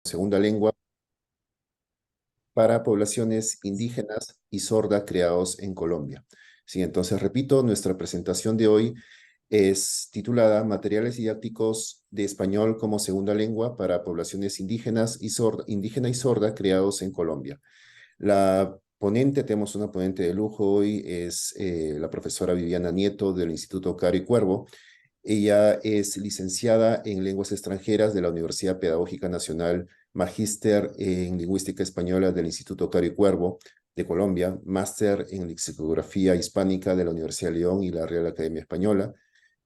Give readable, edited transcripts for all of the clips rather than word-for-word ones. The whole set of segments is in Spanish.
Segunda lengua para poblaciones indígenas y sordas creados en Colombia. Sí, entonces repito, nuestra presentación de hoy es titulada Materiales didácticos de español como segunda lengua para poblaciones indígena y sorda creados en Colombia. La ponente, tenemos una ponente de lujo hoy, es la profesora Viviana Nieto del Instituto Caro y Cuervo. Ella es licenciada en lenguas extranjeras de la Universidad Pedagógica Nacional, magíster en lingüística española del Instituto Caro y Cuervo de Colombia, máster en lexicografía hispánica de la Universidad de León y la Real Academia Española,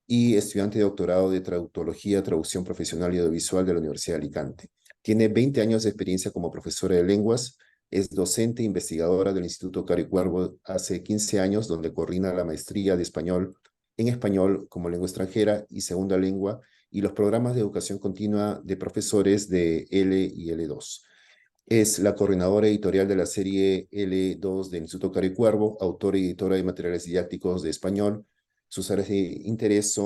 y estudiante de doctorado de traductología, traducción profesional y audiovisual de la Universidad de Alicante. Tiene 20 años de experiencia como profesora de lenguas, es docente e investigadora del Instituto Caro y Cuervo hace 15 años, donde coordina la maestría de español en español como lengua extranjera y segunda lengua y los programas de educación continua de profesores de L y L2. Es la coordinadora editorial de la serie L2 del Instituto Caro y Cuervo, autora y editora de materiales didácticos de español. Sus áreas de interés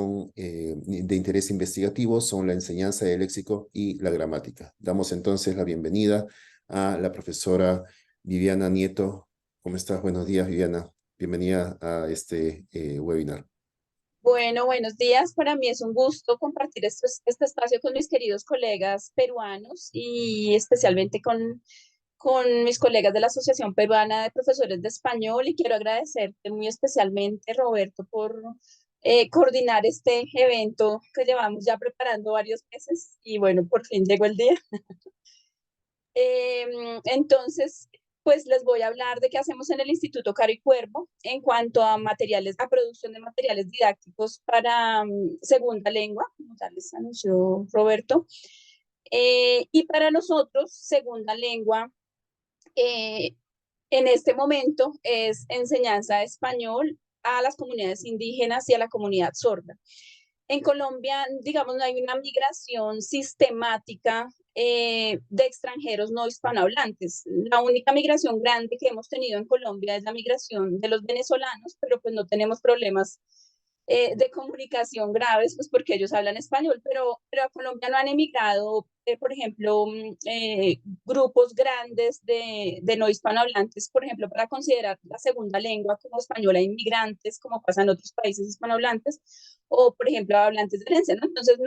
investigativo son la enseñanza del léxico y la gramática. Damos entonces la bienvenida a la profesora Viviana Nieto. ¿Cómo estás? Buenos días, Viviana. Bienvenida a este webinar. Bueno, buenos días. Para mí es un gusto compartir este espacio con mis queridos colegas peruanos y especialmente con mis colegas de la Asociación Peruana de Profesores de Español. Y quiero agradecerte muy especialmente, Roberto, por coordinar este evento que llevamos ya preparando varios meses y bueno, por fin llegó el día. Entonces, pues les voy a hablar de qué hacemos en el Instituto Caro y Cuervo en cuanto a materiales, a producción de materiales didácticos para segunda lengua, como ya les anunció Roberto. Y para nosotros, segunda lengua, eh, en este momento es enseñanza de español a las comunidades indígenas y a la comunidad sorda. En Colombia, digamos, no hay una migración sistemática de extranjeros no hispanohablantes. La única migración grande que hemos tenido en Colombia es la migración de los venezolanos, pero pues no tenemos problemas de comunicación graves, pues porque ellos hablan español, pero a Colombia no han emigrado, por ejemplo, grupos grandes de no hispanohablantes, por ejemplo, para considerar la segunda lengua como española, inmigrantes, como pasa en otros países hispanohablantes, o por ejemplo, hablantes de herencia, ¿no? Entonces,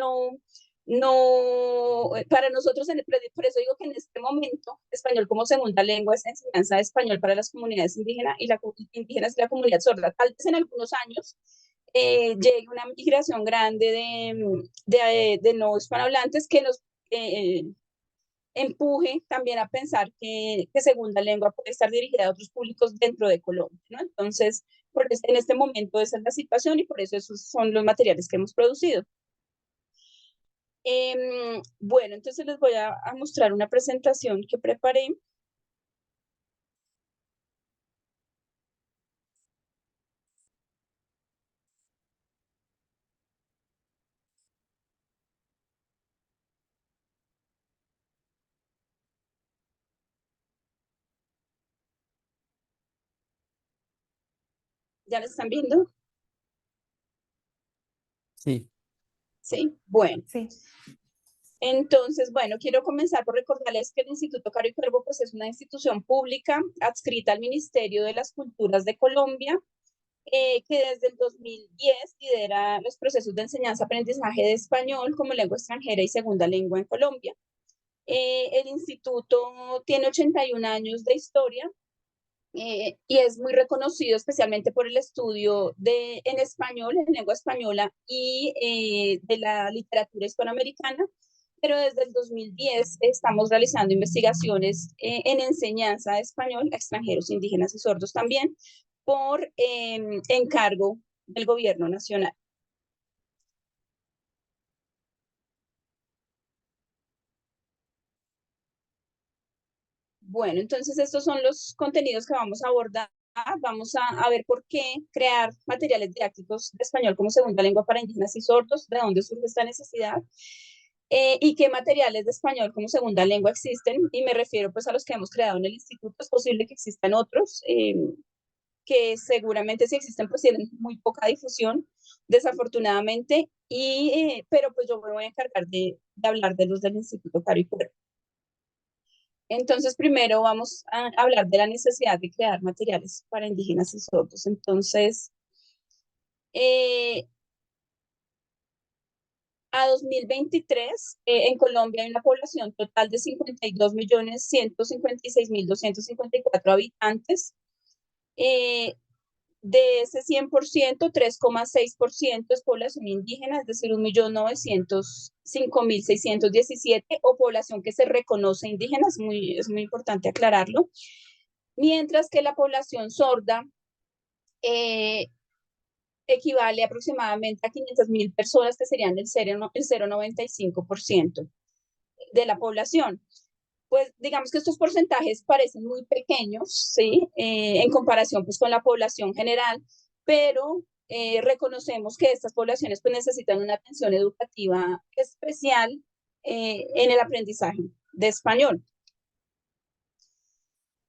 no, para nosotros, por eso digo que en este momento, español como segunda lengua es enseñanza de español para las comunidades indígenas y la comunidad sorda. Tal vez en algunos años llegue una migración grande de no hispanohablantes que nos empuje también a pensar que segunda lengua puede estar dirigida a otros públicos dentro de Colombia, ¿no? Entonces, en este momento esa es la situación y por eso esos son los materiales que hemos producido. Bueno, entonces les voy a mostrar una presentación que preparé. ¿Ya la están viendo? Sí. Sí, bueno. Sí. Entonces, bueno, quiero comenzar por recordarles que el Instituto Caro y Cuervo pues, es una institución pública adscrita al Ministerio de las Culturas de Colombia, que desde el 2010 lidera los procesos de enseñanza-aprendizaje de español como lengua extranjera y segunda lengua en Colombia. El instituto tiene 81 años de historia y es muy reconocido especialmente por el estudio en español, en lengua española y de la literatura hispanoamericana, pero desde el 2010 estamos realizando investigaciones en enseñanza de español a extranjeros, indígenas y sordos también, por encargo del gobierno nacional. Bueno, entonces estos son los contenidos que vamos a abordar. Vamos a ver por qué crear materiales didácticos de español como segunda lengua para indígenas y sordos, de dónde surge esta necesidad y qué materiales de español como segunda lengua existen. Y me refiero pues a los que hemos creado en el instituto. Es posible que existan otros que seguramente si existen pues tienen muy poca difusión, desafortunadamente, pero pues yo me voy a encargar de hablar de los del Instituto Caro y Cuervo. Entonces, primero vamos a hablar de la necesidad de crear materiales para indígenas y sordos. Entonces, a 2023, en Colombia hay una población total de 52.156.254 habitantes. De ese 100%, 3,6% es población indígena, es decir, 1.905.617, o población que se reconoce indígena, es muy importante aclararlo. Mientras que la población sorda equivale aproximadamente a 500.000 personas, que serían el 0,95% de la población. Pues digamos que estos porcentajes parecen muy pequeños, ¿sí? En comparación pues con la población general, pero reconocemos que estas poblaciones pues necesitan una atención educativa especial en el aprendizaje de español.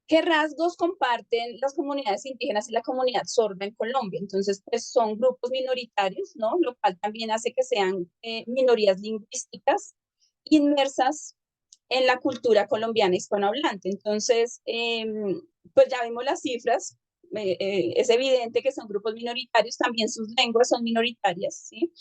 ¿Qué rasgos comparten las comunidades indígenas y la comunidad sorda en Colombia? Entonces, pues son grupos minoritarios, ¿no? Lo cual también hace que sean minorías lingüísticas inmersas en la cultura colombiana hispanohablante. Entonces, pues ya vimos las cifras, es evidente que son grupos minoritarios, también sus lenguas son minoritarias, ¿sí?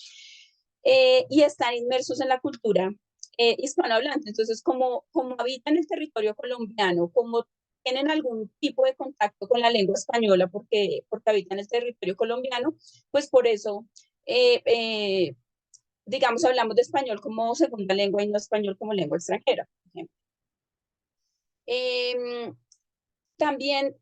Y están inmersos en la cultura hispanohablante. Entonces, como habitan el territorio colombiano, como tienen algún tipo de contacto con la lengua española porque habitan el territorio colombiano, pues por eso, digamos, hablamos de español como segunda lengua y no español como lengua extranjera, por ejemplo. También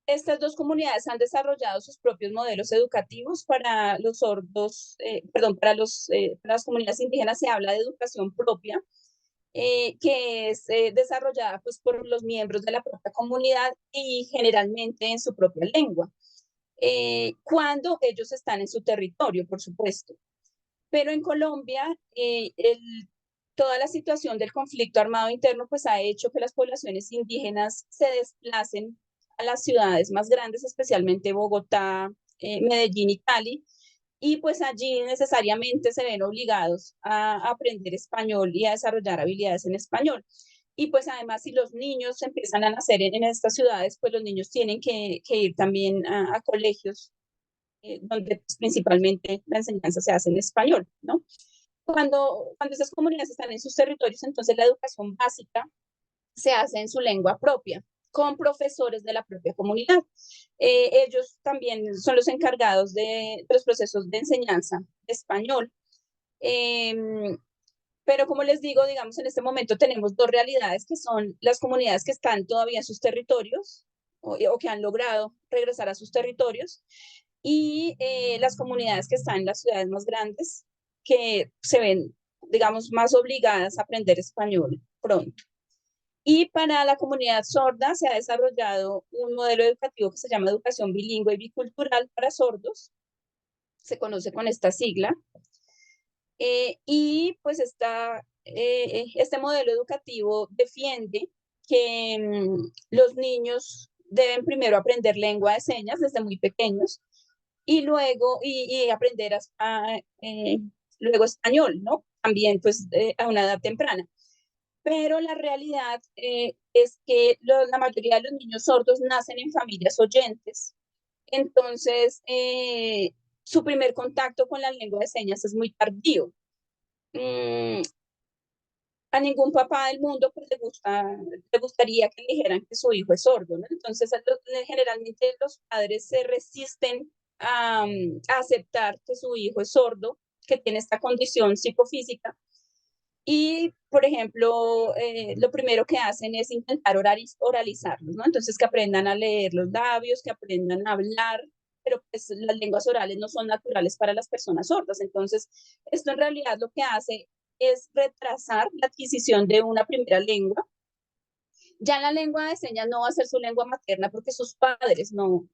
estas dos comunidades han desarrollado sus propios modelos educativos para los sordos, perdón, para las comunidades indígenas se habla de educación propia, que es desarrollada pues, por los miembros de la propia comunidad y generalmente en su propia lengua, cuando ellos están en su territorio, por supuesto. Pero en Colombia, toda la situación del conflicto armado interno pues ha hecho que las poblaciones indígenas se desplacen a las ciudades más grandes, especialmente Bogotá, Medellín y Cali, y pues allí necesariamente se ven obligados a aprender español y a desarrollar habilidades en español. Y pues además si los niños empiezan a nacer en estas ciudades, pues los niños tienen que ir también a colegios donde pues, principalmente la enseñanza se hace en español, ¿no? Cuando esas comunidades están en sus territorios, entonces la educación básica se hace en su lengua propia, con profesores de la propia comunidad. Ellos también son los encargados de los procesos de enseñanza de español. Pero como les digo, digamos, en este momento tenemos dos realidades que son las comunidades que están todavía en sus territorios o que han logrado regresar a sus territorios y las comunidades que están en las ciudades más grandes que se ven, digamos, más obligadas a aprender español pronto. Y para la comunidad sorda se ha desarrollado un modelo educativo que se llama educación bilingüe y bicultural para sordos, se conoce con esta sigla, y pues este modelo educativo defiende que los niños deben primero aprender lengua de señas desde muy pequeños y luego y aprender luego español, ¿no? También pues a una edad temprana. Pero la realidad es que la mayoría de los niños sordos nacen en familias oyentes. Entonces, su primer contacto con la lengua de señas es muy tardío. A ningún papá del mundo pues, le gustaría que le dijeran que su hijo es sordo, ¿no? Entonces, generalmente los padres se resisten a aceptar que su hijo es sordo, que tiene esta condición psicofísica. Y, por ejemplo, lo primero que hacen es intentar oralizarlos, ¿no? Entonces, que aprendan a leer los labios, que aprendan a hablar, pero pues las lenguas orales no son naturales para las personas sordas. Entonces, esto en realidad lo que hace es retrasar la adquisición de una primera lengua. Ya la lengua de señas no va a ser su lengua materna porque sus padres no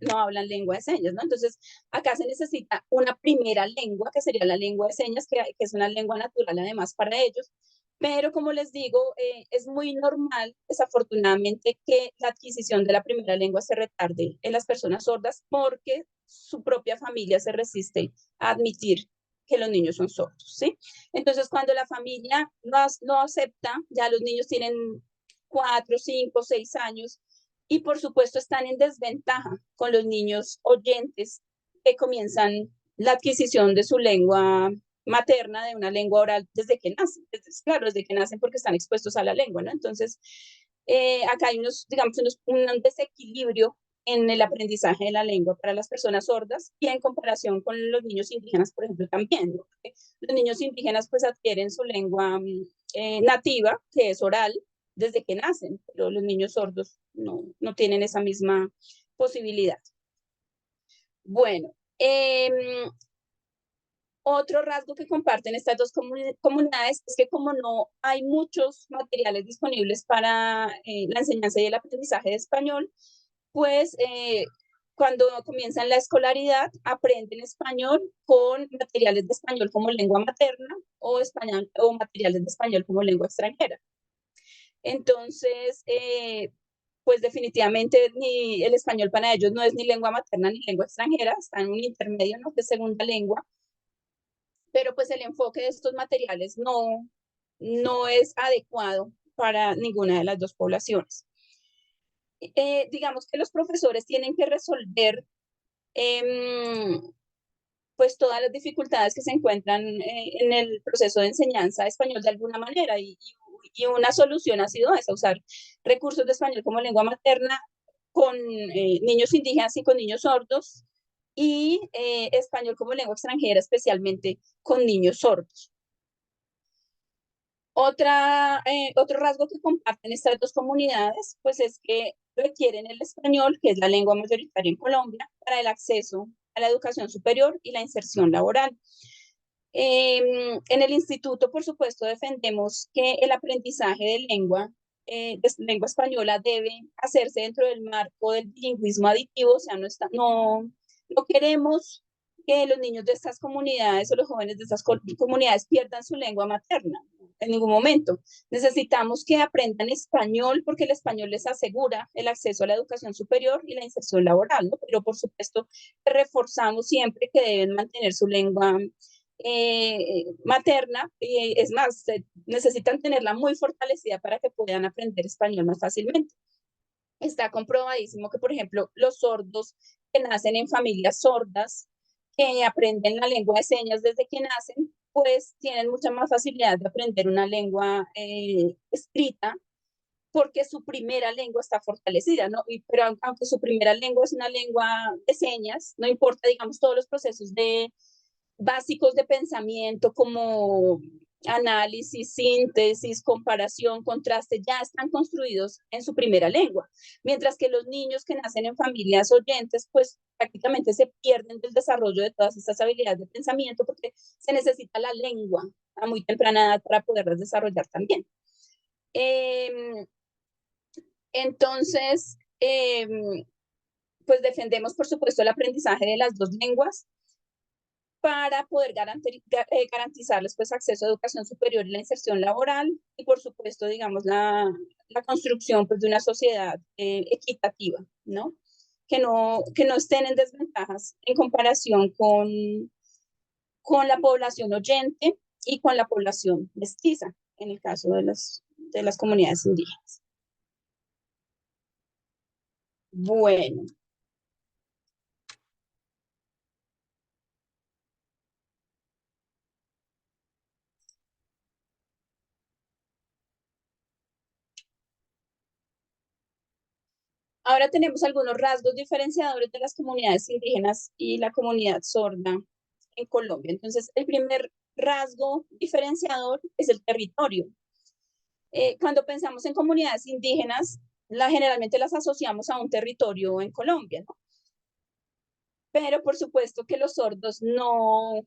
hablan lengua de señas, ¿no? Entonces, acá se necesita una primera lengua, que sería la lengua de señas, que es una lengua natural además para ellos. Pero como les digo, es muy normal, desafortunadamente, que la adquisición de la primera lengua se retarde en las personas sordas porque su propia familia se resiste a admitir que los niños son sordos, ¿sí? Entonces, cuando la familia no acepta, ya los niños tienen 4, 5, 6 años, y por supuesto están en desventaja con los niños oyentes que comienzan la adquisición de su lengua materna, de una lengua oral desde que nacen. Claro, desde que nacen porque están expuestos a la lengua, ¿no? Entonces, acá hay digamos, un desequilibrio en el aprendizaje de la lengua para las personas sordas y en comparación con los niños indígenas, por ejemplo, también, ¿no? Porque los niños indígenas pues adquieren su lengua nativa, que es oral, desde que nacen, pero los niños sordos no tienen esa misma posibilidad. Bueno, otro rasgo que comparten estas dos comunidades es que como no hay muchos materiales disponibles para la enseñanza y el aprendizaje de español, pues cuando comienzan la escolaridad aprenden español con materiales de español como lengua materna o materiales de español como lengua extranjera. Entonces, pues definitivamente el español para ellos no es ni lengua materna ni lengua extranjera, está en un intermedio, ¿no? De segunda lengua, pero pues el enfoque de estos materiales no es adecuado para ninguna de las dos poblaciones. Digamos que los profesores tienen que resolver pues todas las dificultades que se encuentran en el proceso de enseñanza de español de alguna manera, y una solución ha sido esa, usar recursos de español como lengua materna con niños indígenas y con niños sordos, y español como lengua extranjera, especialmente con niños sordos. Otro rasgo que comparten estas dos comunidades, pues es que requieren el español, que es la lengua mayoritaria en Colombia, para el acceso a la educación superior y la inserción laboral. En el instituto, por supuesto, defendemos que el aprendizaje de lengua española debe hacerse dentro del marco del bilingüismo aditivo, o sea, no queremos que los niños de estas comunidades o los jóvenes de estas comunidades pierdan su lengua materna en ningún momento. Necesitamos que aprendan español porque el español les asegura el acceso a la educación superior y la inserción laboral, ¿no? Pero por supuesto reforzamos siempre que deben mantener su lengua materna, y es más, necesitan tenerla muy fortalecida para que puedan aprender español más fácilmente. Está comprobadísimo que, por ejemplo, los sordos que nacen en familias sordas, que aprenden la lengua de señas desde que nacen, pues tienen mucha más facilidad de aprender una lengua escrita porque su primera lengua está fortalecida, ¿no? Pero aunque su primera lengua es una lengua de señas, no importa, digamos, todos los procesos básicos de pensamiento como análisis, síntesis, comparación, contraste, ya están construidos en su primera lengua, mientras que los niños que nacen en familias oyentes, pues prácticamente se pierden del desarrollo de todas estas habilidades de pensamiento porque se necesita la lengua a muy temprana edad para poderlas desarrollar también. Entonces, pues defendemos, por supuesto, el aprendizaje de las dos lenguas para poder garantizarles pues acceso a educación superior y la inserción laboral, y por supuesto, digamos, la construcción pues de una sociedad equitativa, ¿no? Que no estén en desventajas en comparación con la población oyente y con la población mestiza, en el caso de las comunidades indígenas. Bueno. Ahora tenemos algunos rasgos diferenciadores de las comunidades indígenas y la comunidad sorda en Colombia. Entonces, el primer rasgo diferenciador es el territorio. Cuando pensamos en comunidades indígenas, generalmente las asociamos a un territorio en Colombia, ¿no? Pero por supuesto que a los sordos no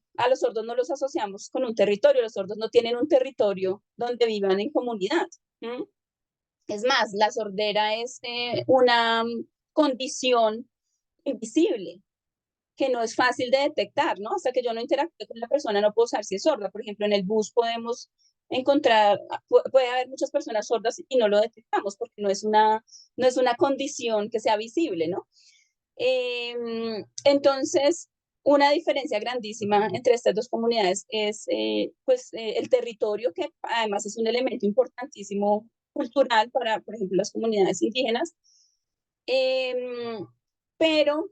los asociamos con un territorio, los sordos no tienen un territorio donde vivan en comunidad. Es más, la sordera es una condición invisible que no es fácil de detectar, ¿no? Hasta que yo no interactúe con la persona no puedo saber si es sorda. Por ejemplo, en el bus podemos encontrar, puede haber muchas personas sordas y no lo detectamos porque no es una condición que sea visible, ¿no? Entonces, una diferencia grandísima entre estas dos comunidades es el territorio, que además es un elemento importantísimo cultural para, por ejemplo, las comunidades indígenas. Pero,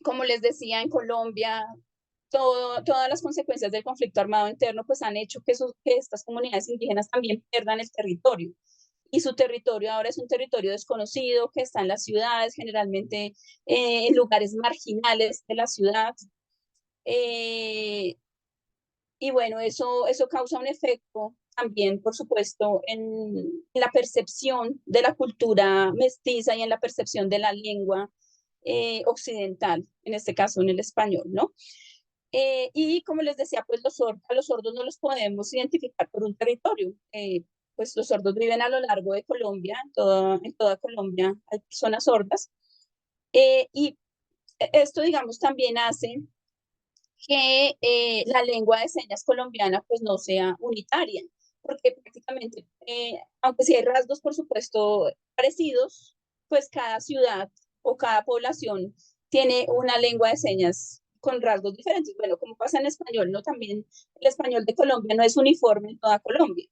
como les decía, en Colombia, todas las consecuencias del conflicto armado interno pues han hecho que estas comunidades indígenas también pierdan el territorio. Y su territorio ahora es un territorio desconocido que está en las ciudades, generalmente en lugares marginales de la ciudad. Y bueno, eso causa un efecto también, por supuesto, en la percepción de la cultura mestiza y en la percepción de la lengua occidental, en este caso en el español, ¿no? Y como les decía, pues a los sordos no los podemos identificar por un territorio. Pues los sordos viven a lo largo de Colombia, en toda Colombia hay personas sordas. Y esto, digamos, también hace que la lengua de señas colombiana pues no sea unitaria, porque prácticamente, aunque sí hay rasgos, por supuesto, parecidos, pues cada ciudad o cada población tiene una lengua de señas con rasgos diferentes. Bueno, como pasa en español, ¿no? También el español de Colombia no es uniforme en toda Colombia.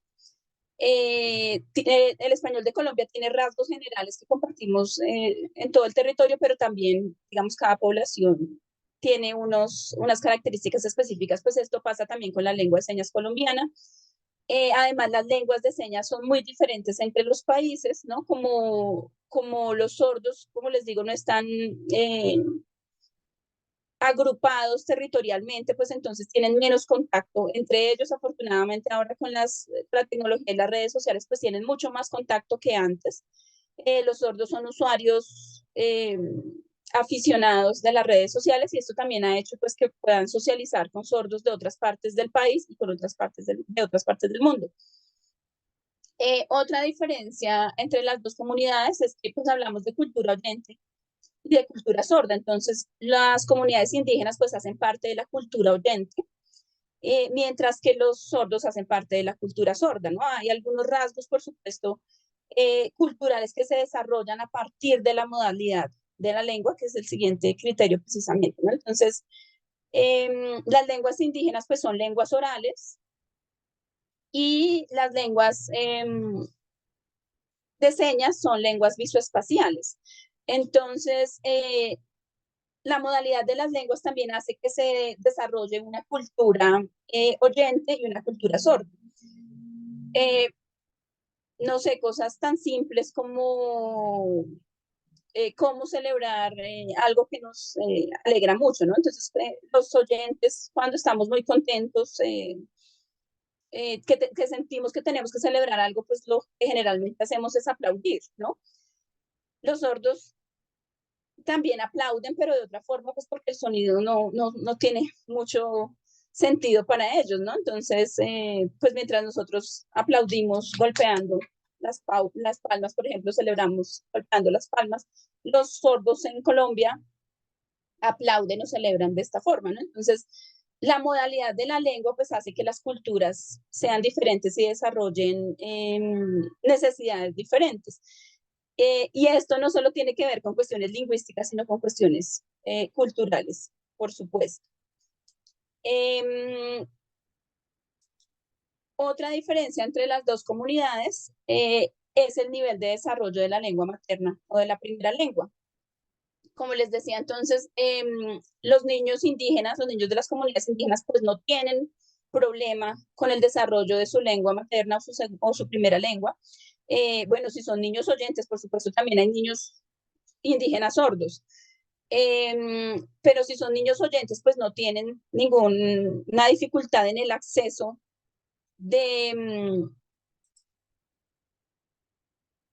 El español de Colombia tiene rasgos generales que compartimos en todo el territorio, pero también, digamos, cada población tiene unas características específicas, pues esto pasa también con la lengua de señas colombiana. Además, las lenguas de señas son muy diferentes entre los países, ¿no? Como los sordos, como les digo, no están agrupados territorialmente, pues entonces tienen menos contacto entre ellos. Afortunadamente ahora con la tecnología y las redes sociales, pues tienen mucho más contacto que antes. Los sordos son usuarios aficionados de las redes sociales y esto también ha hecho pues que puedan socializar con sordos de otras partes del país y con otras partes de otras partes del mundo. Otra diferencia entre las dos comunidades es que pues hablamos de cultura oyente y de cultura sorda. Entonces, las comunidades indígenas pues hacen parte de la cultura oyente, mientras que los sordos hacen parte de la cultura sorda, ¿no? Hay algunos rasgos, por supuesto, culturales que se desarrollan a partir de la modalidad de la lengua, que es el siguiente criterio precisamente, ¿no? Entonces, las lenguas indígenas pues son lenguas orales y las lenguas de señas son lenguas visoespaciales. Entonces, la modalidad de las lenguas también hace que se desarrolle una cultura oyente y una cultura sorda. No sé, cosas tan simples como cómo celebrar algo que nos alegra mucho, ¿no? Entonces, los oyentes, cuando estamos muy contentos, que sentimos que tenemos que celebrar algo, pues lo que generalmente hacemos es aplaudir, ¿no? Los sordos también aplauden, pero de otra forma, pues porque el sonido no tiene mucho sentido para ellos, ¿no? Entonces, pues mientras nosotros aplaudimos golpeando las palmas, por ejemplo, celebramos golpeando las palmas, los sordos en Colombia aplauden o celebran de esta forma, ¿no? Entonces, la modalidad de la lengua pues hace que las culturas sean diferentes y desarrollen necesidades diferentes. Y esto no solo tiene que ver con cuestiones lingüísticas, sino con cuestiones culturales, por supuesto. Otra diferencia entre las dos comunidades es el nivel de desarrollo de la lengua materna o de la primera lengua. Como les decía, entonces, los niños indígenas, los niños de las comunidades indígenas, pues no tienen problema con el desarrollo de su lengua materna o su primera lengua. Bueno, si son niños oyentes, por supuesto, también hay niños indígenas sordos. Pero si son niños oyentes, pues no tienen ninguna dificultad en el acceso de,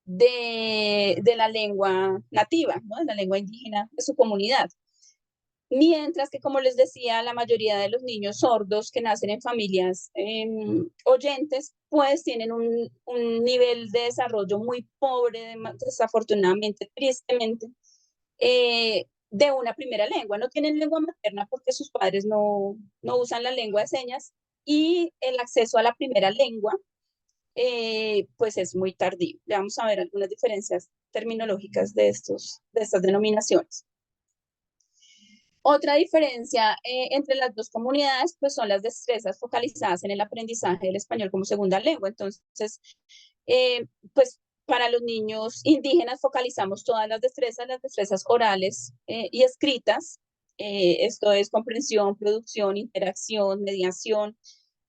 de la lengua nativa, ¿no? De la lengua indígena de su comunidad. Mientras que, como les decía, la mayoría de los niños sordos que nacen en familias oyentes, pues tienen un nivel de desarrollo muy pobre, desafortunadamente, tristemente, de una primera lengua. No tienen lengua materna porque sus padres no usan la lengua de señas y el acceso a la primera lengua, pues es muy tardío. Ya vamos a ver algunas diferencias terminológicas de estas denominaciones. Otra diferencia entre las dos comunidades pues son las destrezas focalizadas en el aprendizaje del español como segunda lengua. Entonces, pues para los niños indígenas focalizamos todas las destrezas orales y escritas. Esto es comprensión, producción, interacción, mediación,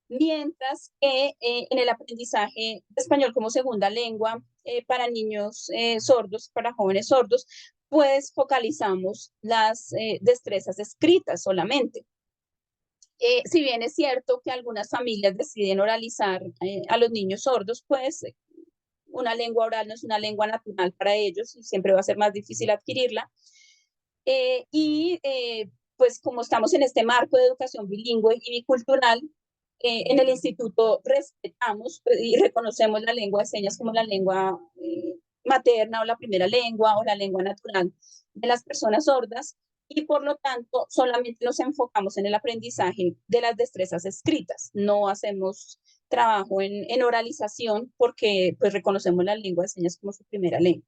mientras que en el aprendizaje de español como segunda lengua para niños sordos, para jóvenes sordos, pues focalizamos las destrezas escritas solamente. Si bien es cierto que algunas familias deciden oralizar a los niños sordos, pues una lengua oral no es una lengua natural para ellos y siempre va a ser más difícil adquirirla. Pues como estamos en este marco de educación bilingüe y bicultural, en el instituto respetamos y reconocemos la lengua de señas como la lengua materna o la primera lengua o la lengua natural de las personas sordas y por lo tanto solamente nos enfocamos en el aprendizaje de las destrezas escritas. No hacemos trabajo en oralización porque pues reconocemos la lengua de señas como su primera lengua.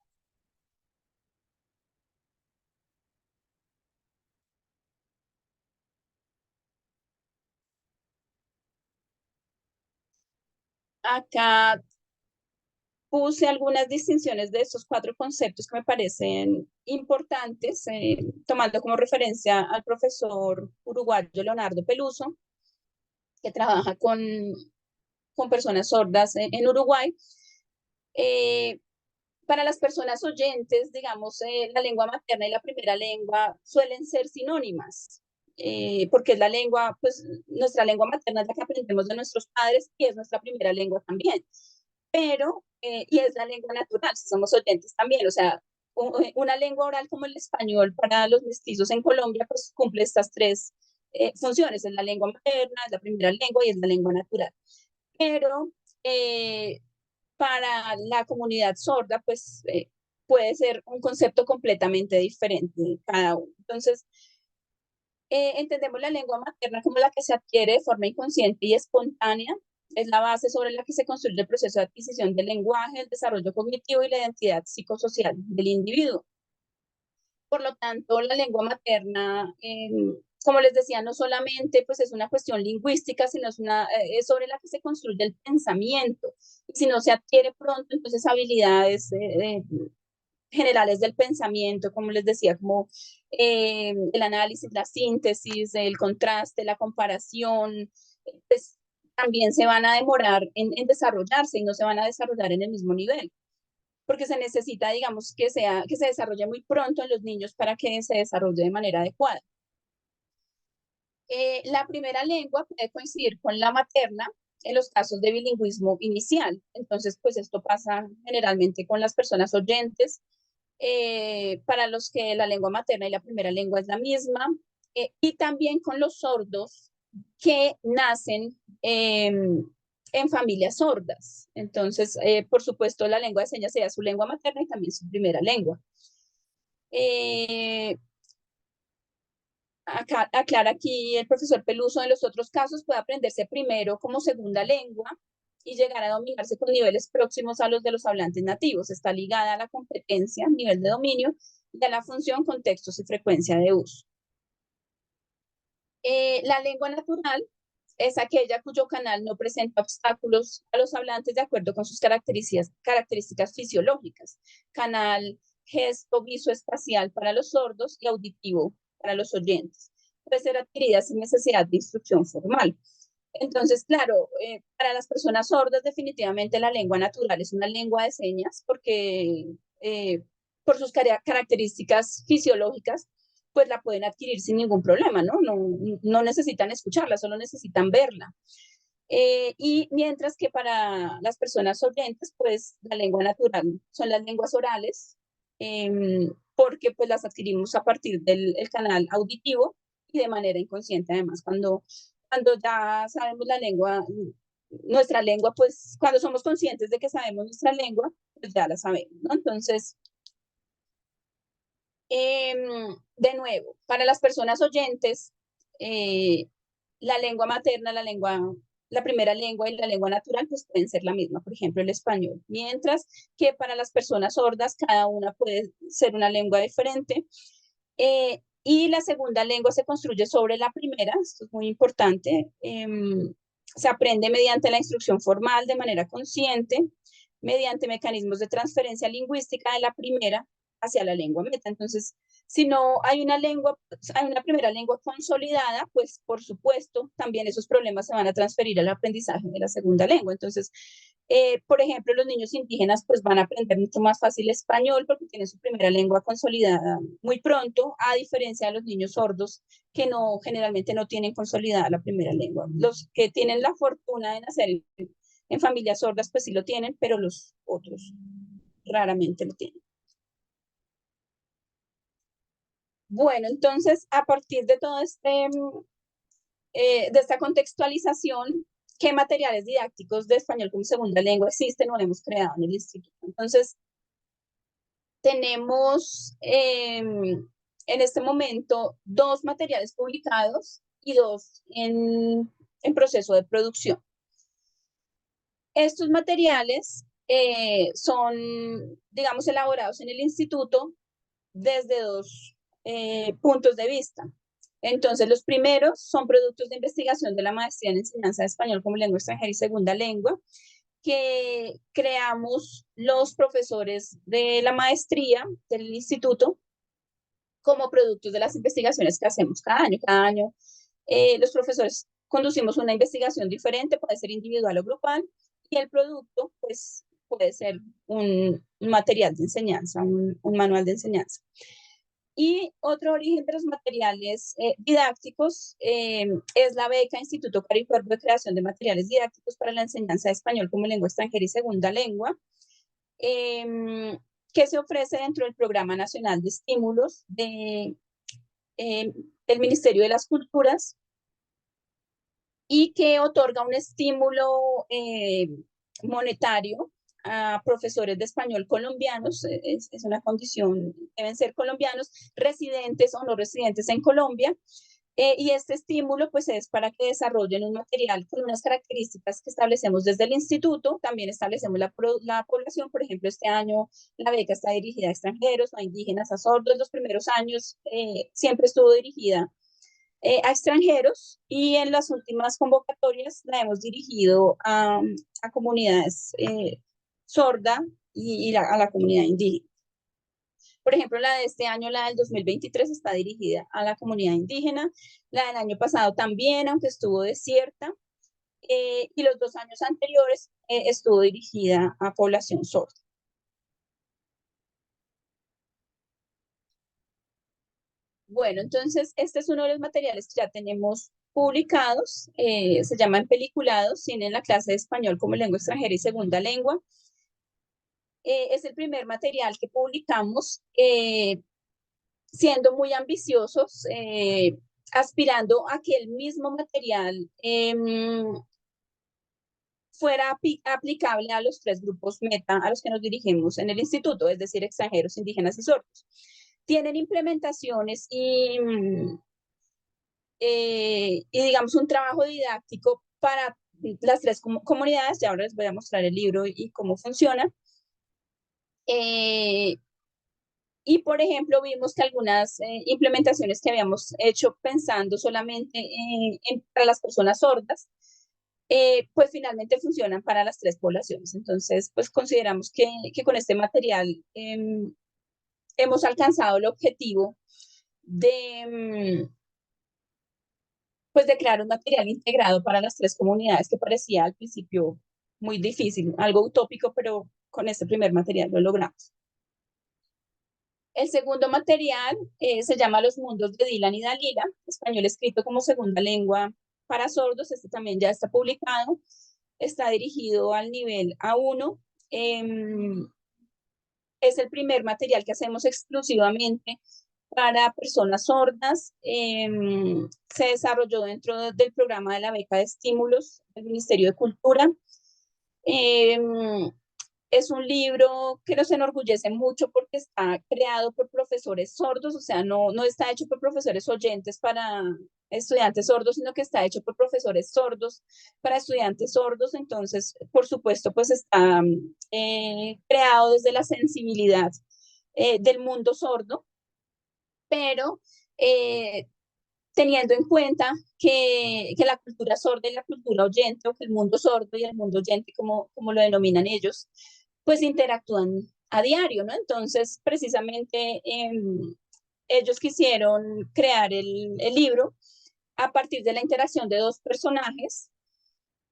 Acá puse algunas distinciones de estos 4 conceptos que me parecen importantes, tomando como referencia al profesor uruguayo Leonardo Peluso, que trabaja con personas sordas en Uruguay. Para las personas oyentes, digamos, la lengua materna y la primera lengua suelen ser sinónimas, porque es la lengua, pues nuestra lengua materna es la que aprendemos de nuestros padres y es nuestra primera lengua también. Pero, y es la lengua natural, si somos oyentes también, o sea, una lengua oral como el español para los mestizos en Colombia, pues cumple estas 3 funciones, es la lengua materna, es la primera lengua y es la lengua natural. Pero para la comunidad sorda, pues puede ser un concepto completamente diferente cada uno. Entonces, entendemos la lengua materna como la que se adquiere de forma inconsciente y espontánea. Es la base sobre la que se construye el proceso de adquisición del lenguaje, el desarrollo cognitivo y la identidad psicosocial del individuo. Por lo tanto, la lengua materna, como les decía, no solamente pues, es una cuestión lingüística, sino es sobre la que se construye el pensamiento. Si no se adquiere pronto, entonces habilidades generales del pensamiento, como les decía, como el análisis, la síntesis, el contraste, la comparación, pues también se van a demorar en desarrollarse y no se van a desarrollar en el mismo nivel, porque se necesita, digamos, que se desarrolle muy pronto en los niños para que se desarrolle de manera adecuada. La primera lengua puede coincidir con la materna en los casos de bilingüismo inicial. Entonces, pues esto pasa generalmente con las personas oyentes, para los que la lengua materna y la primera lengua es la misma, y también con los sordos que nacen en familias sordas. Entonces, por supuesto, la lengua de señas sería su lengua materna y también su primera lengua. Aclara aquí el profesor Peluso, en los otros casos puede aprenderse primero como segunda lengua y llegar a dominarse con niveles próximos a los de los hablantes nativos. Está ligada a la competencia, nivel de dominio, y a la función, contextos y frecuencia de uso. La lengua natural es aquella cuyo canal no presenta obstáculos a los hablantes de acuerdo con sus características fisiológicas. Canal gesto visoespacial para los sordos y auditivo para los oyentes. Puede ser adquirida sin necesidad de instrucción formal. Entonces, claro, para las personas sordas definitivamente la lengua natural es una lengua de señas porque por sus características fisiológicas pues la pueden adquirir sin ningún problema, ¿no? No necesitan escucharla, solo necesitan verla. Y mientras que para las personas oyentes, pues la lengua natural son las lenguas orales, porque pues las adquirimos a partir del canal auditivo y de manera inconsciente además. Cuando ya sabemos la lengua, nuestra lengua, pues cuando somos conscientes de que sabemos nuestra lengua, pues ya la sabemos, ¿no? Entonces, de nuevo, para las personas oyentes, la lengua materna, la primera lengua y la lengua natural, pues pueden ser la misma, por ejemplo, el español. Mientras que para las personas sordas, cada una puede ser una lengua diferente. Y la segunda lengua se construye sobre la primera, esto es muy importante. Se aprende mediante la instrucción formal de manera consciente, mediante mecanismos de transferencia lingüística de la primera hacia la lengua meta. Entonces, si no hay una lengua, hay una primera lengua consolidada, pues por supuesto también esos problemas se van a transferir al aprendizaje de la segunda lengua. Entonces, por ejemplo, los niños indígenas pues van a aprender mucho más fácil español porque tienen su primera lengua consolidada muy pronto, a diferencia de los niños sordos que no generalmente no tienen consolidada la primera lengua. Los que tienen la fortuna de nacer en familias sordas pues sí lo tienen, pero los otros raramente lo tienen. Bueno, entonces, a partir de todo de esta contextualización, ¿qué materiales didácticos de español como segunda lengua existen o hemos creado en el instituto? Entonces, tenemos en este momento 2 materiales publicados y 2 en proceso de producción. Estos materiales son, digamos, elaborados en el instituto desde 2 puntos de vista. Entonces, los primeros son productos de investigación de la maestría en enseñanza de español como lengua extranjera y segunda lengua, que creamos los profesores de la maestría del instituto como productos de las investigaciones que hacemos cada año. Cada año los profesores conducimos una investigación diferente, puede ser individual o grupal, y el producto pues puede ser un material de enseñanza, un manual de enseñanza. Y otro origen de los materiales didácticos es la beca Instituto Caro y Cuervo de Creación de Materiales Didácticos para la Enseñanza de Español como Lengua Extranjera y Segunda Lengua, que se ofrece dentro del Programa Nacional de Estímulos del Ministerio de las Culturas y que otorga un estímulo monetario a profesores de español colombianos, es una condición, deben ser colombianos, residentes o no residentes en Colombia, y este estímulo pues es para que desarrollen un material con unas características que establecemos desde el instituto, también establecemos la población, por ejemplo, este año la beca está dirigida a extranjeros, a indígenas, a sordos, los primeros años siempre estuvo dirigida a extranjeros y en las últimas convocatorias la hemos dirigido a comunidades sorda a la comunidad indígena. Por ejemplo, la de este año, la del 2023, está dirigida a la comunidad indígena, la del año pasado también, aunque estuvo desierta, y los 2 años anteriores estuvo dirigida a población sorda. Bueno, entonces este es uno de los materiales que ya tenemos publicados, se llaman Peliculados, Cine en la clase de español como lengua extranjera y segunda lengua. Es el primer material que publicamos, siendo muy ambiciosos, aspirando a que el mismo material fuera aplicable a los 3 grupos meta a los que nos dirigimos en el instituto, es decir, extranjeros, indígenas y sordos. Tienen implementaciones y digamos un trabajo didáctico para las 3 comunidades, y ahora les voy a mostrar el libro y cómo funciona. Y, por ejemplo, vimos que algunas implementaciones que habíamos hecho pensando solamente para las personas sordas, pues finalmente funcionan para las 3 poblaciones. Entonces, pues consideramos que con este material hemos alcanzado el objetivo pues de crear un material integrado para las 3 comunidades que parecía al principio muy difícil, algo utópico, pero con este primer material lo logramos. El segundo material se llama Los mundos de Dylan y Dalila, español escrito como segunda lengua para sordos. Este también ya está publicado, está dirigido al nivel A1. Es el primer material que hacemos exclusivamente para personas sordas. Se desarrolló dentro del programa de la beca de estímulos del Ministerio de Cultura. Es un libro que nos enorgullece mucho porque está creado por profesores sordos, o sea, no está hecho por profesores oyentes para estudiantes sordos, sino que está hecho por profesores sordos para estudiantes sordos. Entonces, por supuesto, pues está creado desde la sensibilidad del mundo sordo, pero teniendo en cuenta que la cultura sorda y la cultura oyente, o que el mundo sordo y el mundo oyente, como lo denominan ellos, pues interactúan a diario, ¿no? Entonces, precisamente ellos quisieron crear el libro a partir de la interacción de dos personajes,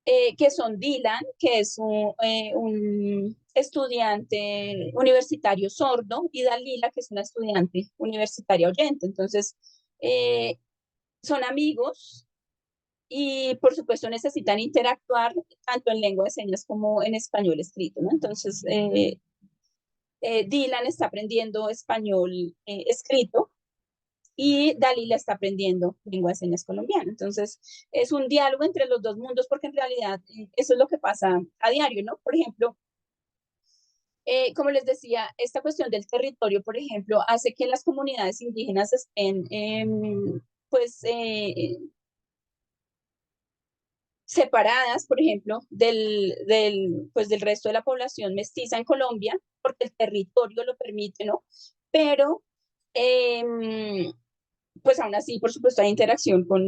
que son Dylan, que es un estudiante universitario sordo, y Dalila, que es una estudiante universitaria oyente. Entonces, eh, son amigos y por supuesto necesitan interactuar tanto en lengua de señas como en español escrito, ¿no? Entonces, Dylan está aprendiendo español escrito y Dalila está aprendiendo lengua de señas colombiana. Entonces, es un diálogo entre los dos mundos porque en realidad eso es lo que pasa a diario, ¿no? Por ejemplo, como les decía, esta cuestión del territorio, por ejemplo, hace que las comunidades indígenas estén, pues, separadas, por ejemplo, pues, del resto de la población mestiza en Colombia, porque el territorio lo permite, ¿no? Pero, pues aún así, por supuesto, hay interacción con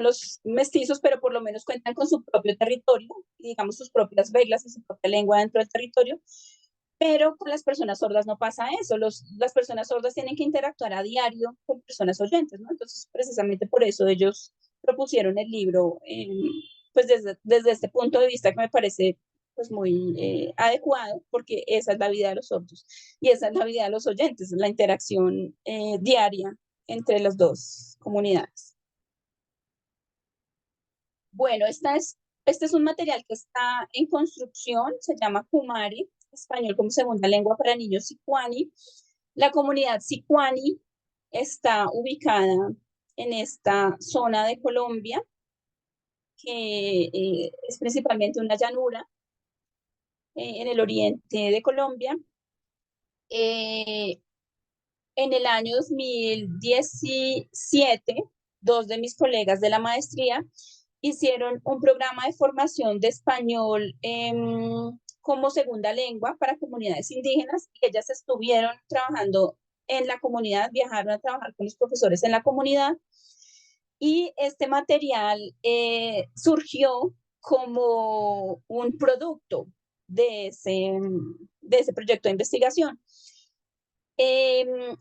los mestizos, pero por lo menos cuentan con su propio territorio, y digamos sus propias reglas y su propia lengua dentro del territorio. Pero con las personas sordas no pasa eso. Las personas sordas tienen que interactuar a diario con personas oyentes, ¿no? Entonces, precisamente por eso ellos propusieron el libro, pues desde este punto de vista que me parece pues muy adecuado, porque esa es la vida de los sordos y esa es la vida de los oyentes, la interacción diaria entre las dos comunidades. Bueno, este es un material que está en construcción, se llama Kumari, español como segunda lengua para niños sicuani. La comunidad sicuani está ubicada en esta zona de Colombia, que es principalmente una llanura en el oriente de Colombia. Eh, en el año 2017, dos de mis colegas de la maestría hicieron un programa de formación de español como segunda lengua para comunidades indígenas, y ellas estuvieron trabajando en la comunidad, viajaron a trabajar con los profesores en la comunidad, y este material surgió como un producto de ese proyecto de investigación. En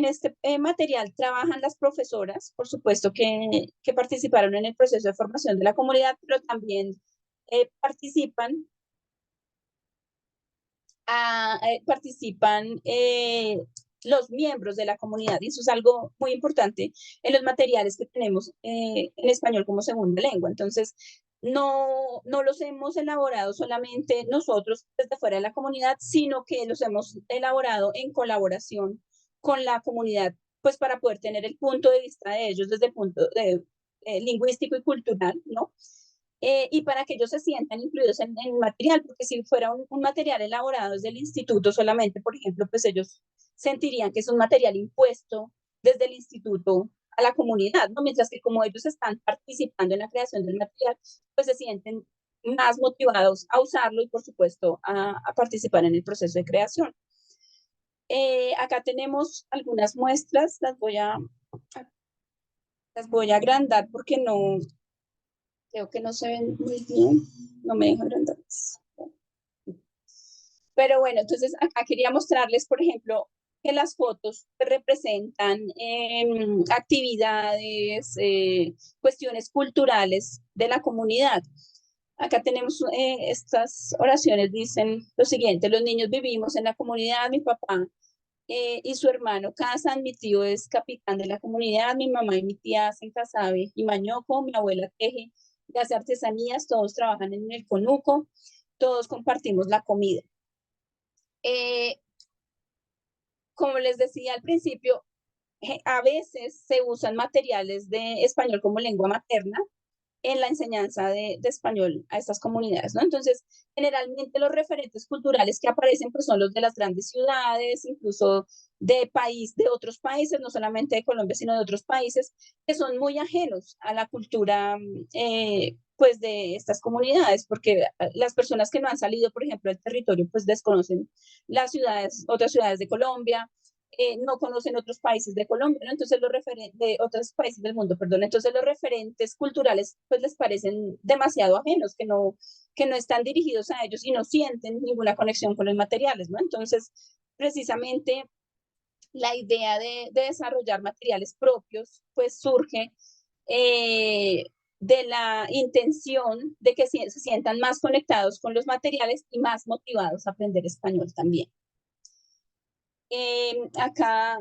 este material trabajan las profesoras, por supuesto, que participaron en el proceso de formación de la comunidad, pero también participan, participan los miembros de la comunidad, y eso es algo muy importante en los materiales que tenemos en español como segunda lengua. Entonces, no los hemos elaborado solamente nosotros desde fuera de la comunidad, sino que los hemos elaborado en colaboración con la comunidad, pues para poder tener el punto de vista de ellos desde el punto lingüístico y cultural, ¿no? Y para que ellos se sientan incluidos en el material, porque si fuera un material elaborado desde el instituto solamente, por ejemplo, pues ellos sentirían que es un material impuesto desde el instituto a la comunidad, ¿no? Mientras que como ellos están participando en la creación del material, pues se sienten más motivados a usarlo y, por supuesto, a participar en el proceso de creación. Acá tenemos algunas muestras, las voy a agrandar porque no, creo que no se ven muy bien, no me dejo agrandar. Pero bueno, entonces acá quería mostrarles, por ejemplo, que las fotos representan actividades, cuestiones culturales de la comunidad. Acá tenemos estas oraciones, dicen lo siguiente: los niños vivimos en la comunidad, mi papá y su hermano casan, mi tío es capitán de la comunidad, mi mamá y mi tía hacen casabe y mañoco, mi abuela teje y hace artesanías, todos trabajan en el conuco, todos compartimos la comida. Eh, como les decía al principio, a veces se usan materiales de español como lengua materna en la enseñanza de español a estas comunidades, ¿no? Entonces, generalmente los referentes culturales que aparecen pues son los de las grandes ciudades, incluso de otros países, no solamente de Colombia, sino de otros países, que son muy ajenos a la cultura pues de estas comunidades, porque las personas que no han salido, por ejemplo, del territorio, pues desconocen las ciudades, otras ciudades de Colombia, no conocen otros países de Colombia, ¿no? Entonces de otros países del mundo, perdón. Entonces los referentes culturales pues les parecen demasiado ajenos, que no están dirigidos a ellos y no sienten ninguna conexión con los materiales, ¿no? Entonces, precisamente la idea de desarrollar materiales propios pues surge eh, de la intención de que se sientan más conectados con los materiales y más motivados a aprender español también. Acá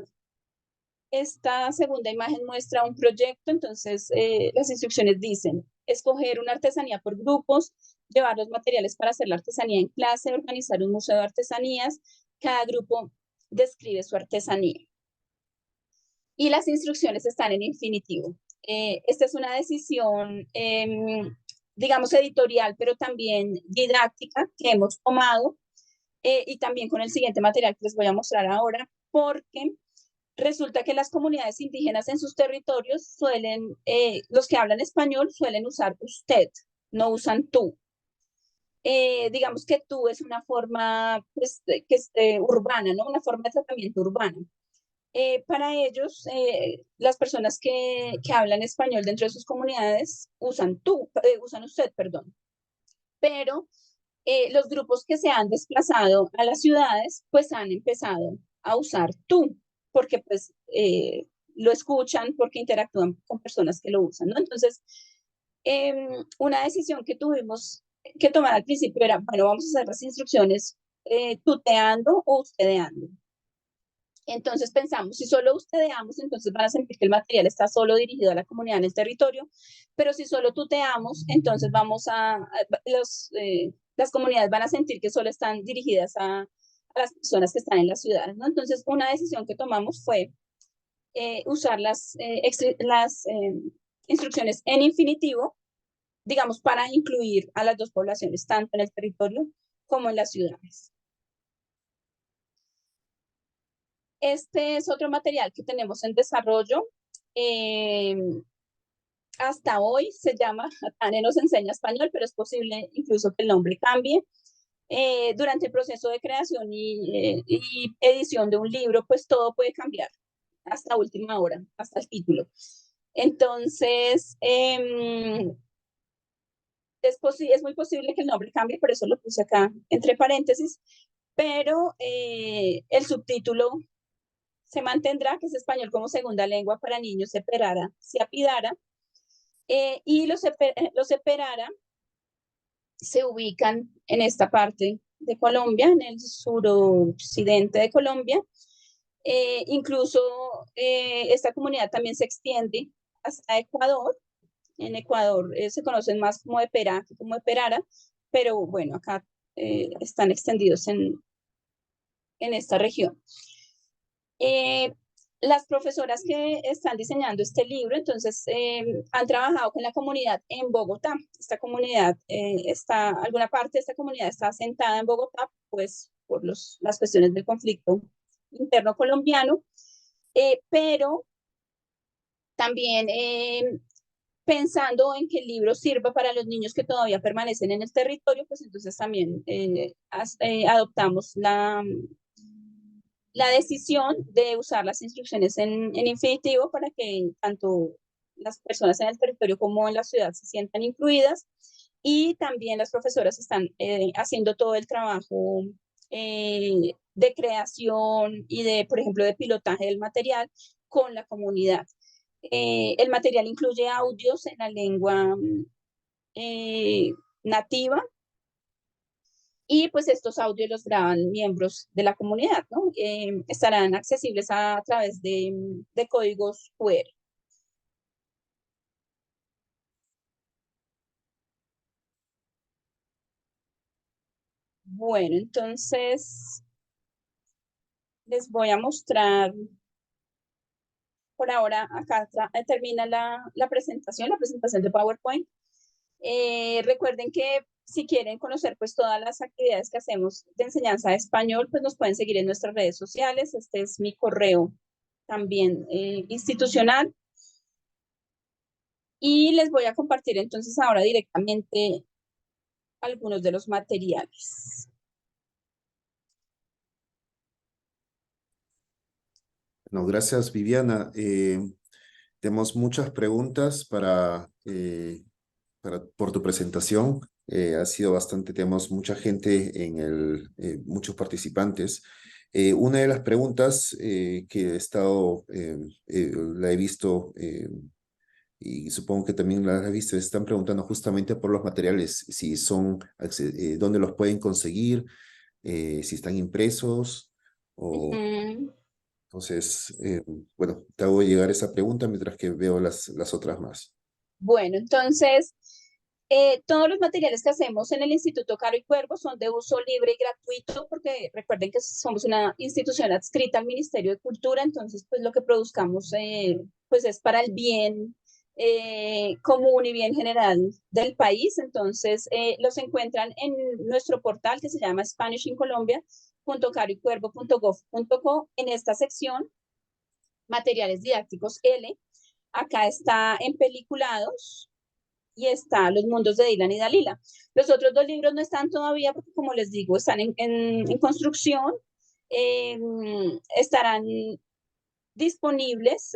esta segunda imagen muestra un proyecto, entonces las instrucciones dicen, escoger una artesanía por grupos, llevar los materiales para hacer la artesanía en clase, organizar un museo de artesanías, cada grupo describe su artesanía. Y las instrucciones están en infinitivo. Esta es una decisión, digamos, editorial, pero también didáctica que hemos tomado y también con el siguiente material que les voy a mostrar ahora, porque resulta que las comunidades indígenas en sus territorios suelen, los que hablan español suelen usar usted, no usan tú. Digamos que tú es una forma pues, que es urbana, ¿no? Una forma de tratamiento urbano. Para ellos, las personas que hablan español dentro de sus comunidades usan tú, usan usted, perdón. Pero los grupos que se han desplazado a las ciudades, pues han empezado a usar tú, porque pues lo escuchan, porque interactúan con personas que lo usan, ¿no? Entonces, una decisión que tuvimos que tomar al principio era, bueno, vamos a hacer las instrucciones tuteando o ustedeando. Entonces pensamos, si solo ustedeamos, entonces van a sentir que el material está solo dirigido a la comunidad en el territorio, pero si solo tuteamos, entonces las comunidades van a sentir que solo están dirigidas a las personas que están en las ciudades, ¿no? Entonces, una decisión que tomamos fue usar las instrucciones en infinitivo, digamos, para incluir a las dos poblaciones, tanto en el territorio como en las ciudades. Este es otro material que tenemos en desarrollo. Hasta hoy se llama Tane nos enseña español, pero es posible incluso que el nombre cambie. Durante el proceso de creación y edición de un libro, pues todo puede cambiar hasta última hora, hasta el título. Entonces, es muy posible que el nombre cambie, por eso lo puse acá entre paréntesis, pero el subtítulo se mantendrá, que es español como segunda lengua para niños se apidara, y los Seperara se ubican en esta parte de Colombia, en el suroccidente de Colombia. Incluso esta comunidad también se extiende hasta Ecuador. En Ecuador se conocen más como Epera que como Eperara, pero bueno, acá están extendidos en esta región. Las profesoras que están diseñando este libro, entonces, han trabajado con la comunidad en Bogotá. Esta comunidad alguna parte de esta comunidad está asentada en Bogotá, pues por las cuestiones del conflicto interno colombiano, pero también pensando en que el libro sirva para los niños que todavía permanecen en el territorio, pues entonces también adoptamos la decisión de usar las instrucciones en infinitivo para que tanto las personas en el territorio como en la ciudad se sientan incluidas y también las profesoras están haciendo todo el trabajo de creación y de, por ejemplo, de pilotaje del material con la comunidad. El material incluye audios en la lengua nativa y pues estos audios los graban miembros de la comunidad, ¿no? Estarán accesibles a través de códigos QR. Bueno, entonces les voy a mostrar, por ahora acá termina la presentación de PowerPoint. Recuerden que si quieren conocer pues todas las actividades que hacemos de enseñanza de español, pues nos pueden seguir en nuestras redes sociales. Este es mi correo también institucional. Y les voy a compartir entonces ahora directamente algunos de los materiales. No, gracias, Viviana. Tenemos muchas preguntas por tu presentación. Ha sido bastante, tenemos mucha gente muchos participantes. Una de las preguntas que he estado, la he visto y supongo que también la has visto, están preguntando justamente por los materiales, si dónde los pueden conseguir, si están impresos o... Ujú. Entonces, bueno, te hago llegar esa pregunta mientras que veo las otras más. Bueno, entonces, todos los materiales que hacemos en el Instituto Caro y Cuervo son de uso libre y gratuito, porque recuerden que somos una institución adscrita al Ministerio de Cultura, entonces, pues lo que produzcamos, pues es para el bien común y bien general del país. Entonces, los encuentran en nuestro portal que se llama spanishincolombia.caroycuervo.gov.co. En esta sección, materiales didácticos L, acá está en peliculados y está Los mundos de Dylan y Dalila. Los otros dos libros no están todavía porque, como les digo, están en construcción. Eh, Estarán disponibles.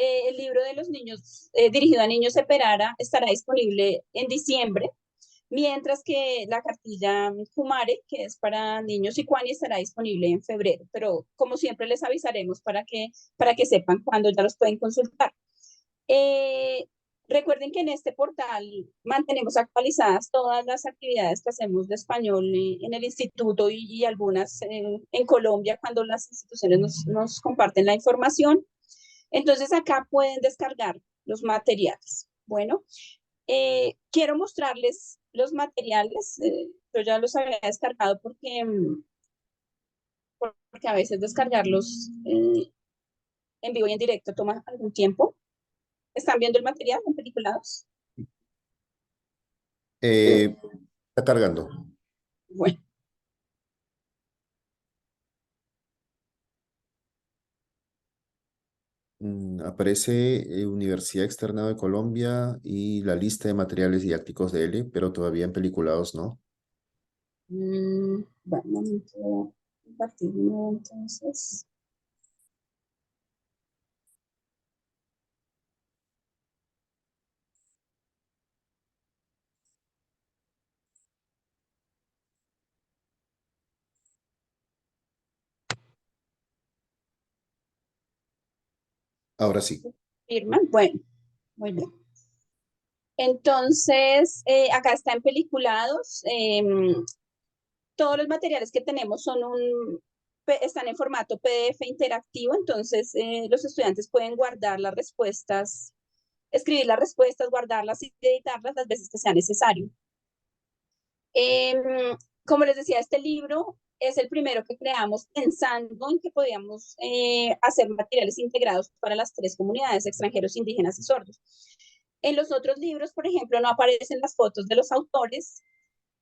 El libro de los niños, dirigido a niños Separara, estará disponible en diciembre, mientras que la cartilla Kumare, que es para niños y Kwani, estará disponible en febrero. Pero como siempre les avisaremos para que sepan cuándo ya los pueden consultar. Eh, Recuerden que en este portal mantenemos actualizadas todas las actividades que hacemos de español en el instituto y algunas en Colombia cuando las instituciones nos comparten la información. Entonces acá pueden descargar los materiales. Bueno, quiero mostrarles los materiales. Yo ya los había descargado porque a veces descargarlos en vivo y en directo toma algún tiempo. ¿Están viendo el material en peliculados? Está cargando. Bueno, Aparece Universidad Externado de Colombia y la lista de materiales didácticos de L, pero todavía en peliculados, ¿no? bueno, un momento, voy a compartir de nuevo, entonces. Ahora sí. Firman. Bueno, muy bien. Entonces, acá está en peliculados. Todos los materiales que tenemos están en formato PDF interactivo, entonces los estudiantes pueden guardar las respuestas, escribir las respuestas, guardarlas y editarlas las veces que sea necesario. Como les decía, este libro es el primero que creamos pensando en que podíamos hacer materiales integrados para las tres comunidades, extranjeros, indígenas y sordos. En los otros libros, por ejemplo, no aparecen las fotos de los autores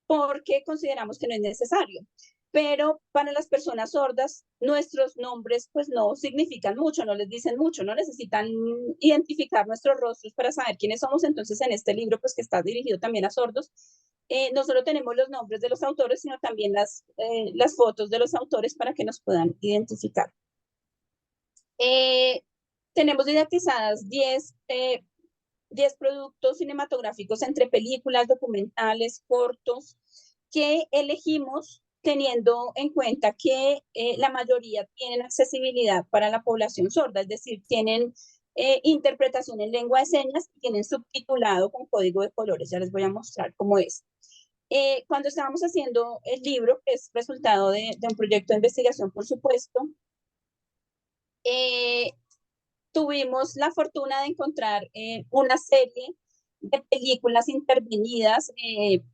porque consideramos que no es necesario. Pero para las personas sordas, nuestros nombres pues no significan mucho, no les dicen mucho, no necesitan identificar nuestros rostros para saber quiénes somos. Entonces, en este libro, pues que está dirigido también a sordos, no solo tenemos los nombres de los autores, sino también las fotos de los autores para que nos puedan identificar. Eh, Tenemos didactizadas 10 productos cinematográficos entre películas, documentales, cortos, que elegimos teniendo en cuenta que la mayoría tienen accesibilidad para la población sorda, es decir, tienen interpretación en lengua de señas y tienen subtitulado con código de colores. Ya les voy a mostrar cómo es. Cuando estábamos haciendo el libro, que es resultado de un proyecto de investigación, por supuesto, eh, tuvimos la fortuna de encontrar una serie de películas intervenidas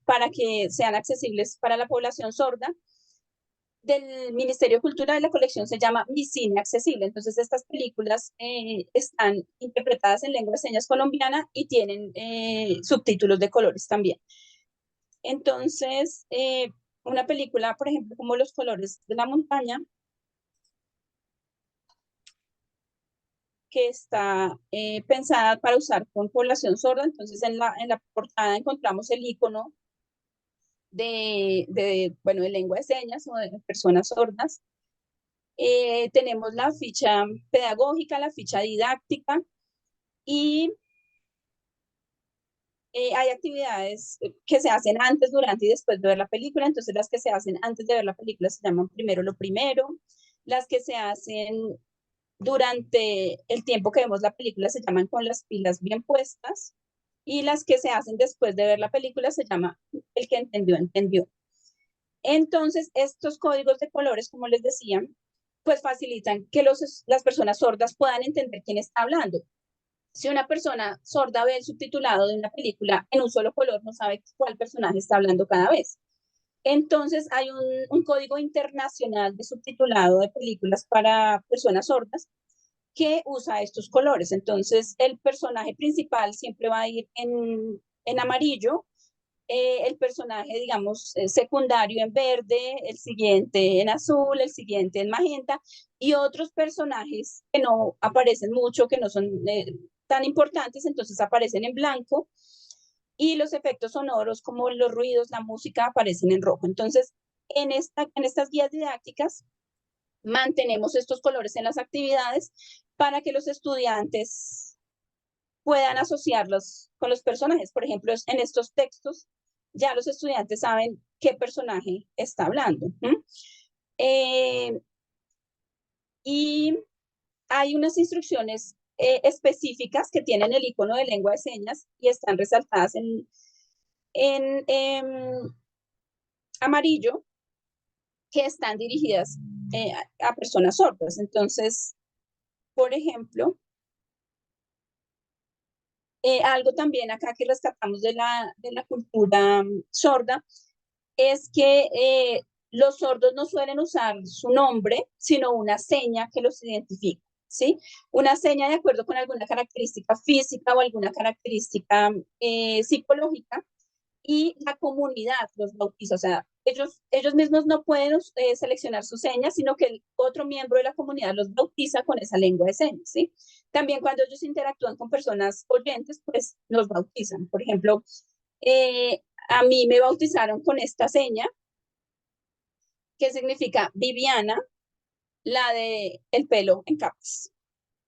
para que sean accesibles para la población sorda del Ministerio de Cultura. De la colección se llama Mi Cine Accesible. Entonces, estas películas están interpretadas en lengua de señas colombiana y tienen subtítulos de colores también. Entonces, una película, por ejemplo, como Los colores de la montaña, que está pensada para usar con población sorda. Entonces, en la portada encontramos el icono bueno, de lengua de señas o de personas sordas. Tenemos la ficha pedagógica, la ficha didáctica y hay actividades que se hacen antes, durante y después de ver la película. Entonces, las que se hacen antes de ver la película se llaman primero lo primero. Las que se hacen durante el tiempo que vemos la película se llaman con las pilas bien puestas. Y las que se hacen después de ver la película se llama el que entendió, entendió. Entonces, estos códigos de colores, como les decía, pues facilitan que las personas sordas puedan entender quién está hablando. Si una persona sorda ve el subtitulado de una película en un solo color, no sabe cuál personaje está hablando cada vez. Entonces, hay un código internacional de subtitulado de películas para personas sordas que usa estos colores. Entonces, el personaje principal siempre va a ir en amarillo, el personaje, digamos, secundario en verde, el siguiente en azul, el siguiente en magenta, y otros personajes que no aparecen mucho, que no son tan importantes, entonces aparecen en blanco, y los efectos sonoros como los ruidos, la música, aparecen en rojo. Entonces, en estas guías didácticas mantenemos estos colores en las actividades para que los estudiantes puedan asociarlos con los personajes. Por ejemplo, en estos textos ya los estudiantes saben qué personaje está hablando. Eh, y hay unas instrucciones específicas que tienen el icono de lengua de señas y están resaltadas en amarillo, que están dirigidas a personas sordas. Entonces, por ejemplo, algo también acá que rescatamos de la cultura sorda es que los sordos no suelen usar su nombre, sino una seña que los identifica, ¿sí? Una seña de acuerdo con alguna característica física o alguna característica psicológica, y la comunidad los bautiza. O sea, ellos mismos no pueden seleccionar sus señas, sino que el otro miembro de la comunidad los bautiza con esa lengua de señas, ¿sí? También cuando ellos interactúan con personas oyentes, pues los bautizan. Por ejemplo, a mí me bautizaron con esta seña, que significa Viviana, la de el pelo en capas,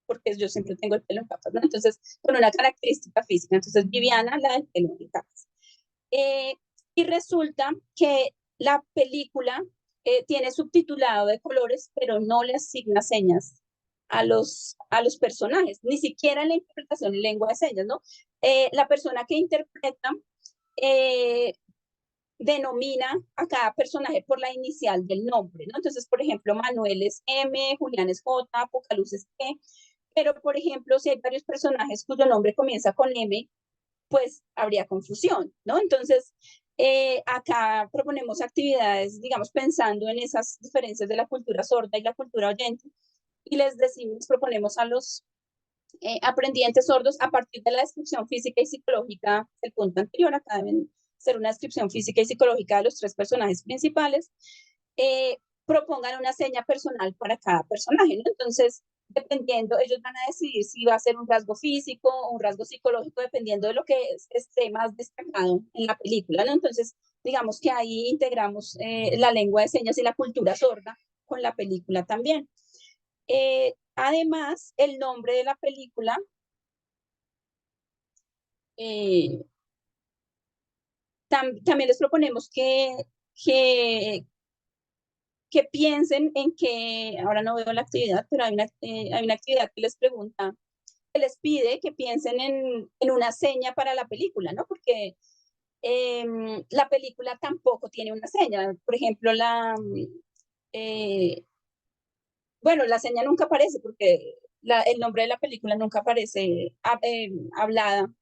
porque yo siempre tengo el pelo en capas, ¿no? Entonces, con una característica física. Entonces, Viviana, la del pelo en capas. Eh, y resulta que la película tiene subtitulado de colores, pero no le asigna señas a los personajes, ni siquiera en la interpretación en lengua de señas, ¿no? La persona que interpreta eh, denomina a cada personaje por la inicial del nombre, ¿no? Entonces, por ejemplo, Manuel es M, Julián es J, Pocaluz es P, pero, por ejemplo, si hay varios personajes cuyo nombre comienza con M, pues habría confusión, ¿no? Entonces, acá proponemos actividades, digamos, pensando en esas diferencias de la cultura sorda y la cultura oyente, y les decimos, proponemos a los aprendientes sordos, a partir de la descripción física y psicológica del punto anterior, acá deben ser una descripción física y psicológica de los tres personajes principales, propongan una seña personal para cada personaje, ¿no? Entonces, dependiendo, ellos van a decidir si va a ser un rasgo físico o un rasgo psicológico, dependiendo de lo que esté más destacado en la película, ¿no? Entonces, digamos que ahí integramos la lengua de señas y la cultura sorda con la película también. Además, el nombre de la película eh, también les proponemos que, que piensen en que, ahora no veo la actividad, pero hay una actividad que les pregunta, que les pide que piensen en una seña para la película, ¿no? Porque la película tampoco tiene una seña. Por ejemplo, eh, bueno, la seña nunca aparece porque el nombre de la película nunca aparece hablada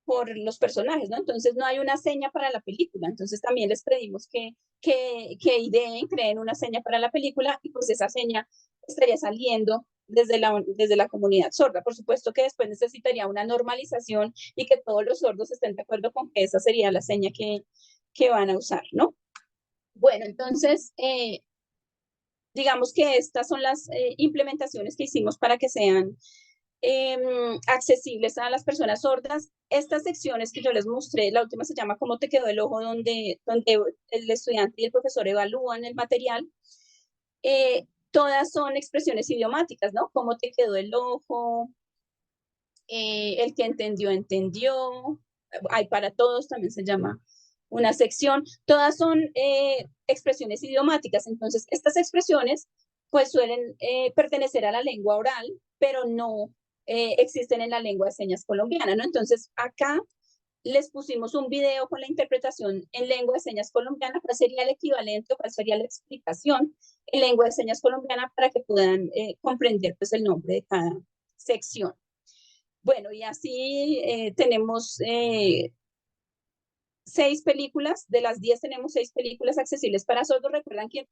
por los personajes, ¿no? Entonces no hay una seña para la película. Entonces también les pedimos que ideen, creen una seña para la película, y pues esa seña estaría saliendo desde la comunidad sorda. Por supuesto que después necesitaría una normalización y que todos los sordos estén de acuerdo con que esa sería la seña que van a usar, ¿no? Bueno, entonces, digamos que estas son las implementaciones que hicimos para que sean accesibles a las personas sordas. Estas secciones que yo les mostré, la última se llama ¿Cómo te quedó el ojo?, donde el estudiante y el profesor evalúan el material. todas son expresiones idiomáticas, ¿no? ¿Cómo te quedó el ojo? El que entendió, entendió. Hay para todos, también se llama una sección. Todas son expresiones idiomáticas. Entonces, estas expresiones pues suelen pertenecer a la lengua oral, pero no existen en la lengua de señas colombiana, ¿no? Entonces, acá les pusimos un video con la interpretación en lengua de señas colombiana. ¿Cuál sería el equivalente o cuál sería la explicación en lengua de señas colombiana para que puedan comprender pues, el nombre de cada sección? Bueno, y así tenemos 6 películas, de las 10 tenemos 6 películas accesibles para sordos. Recuerden que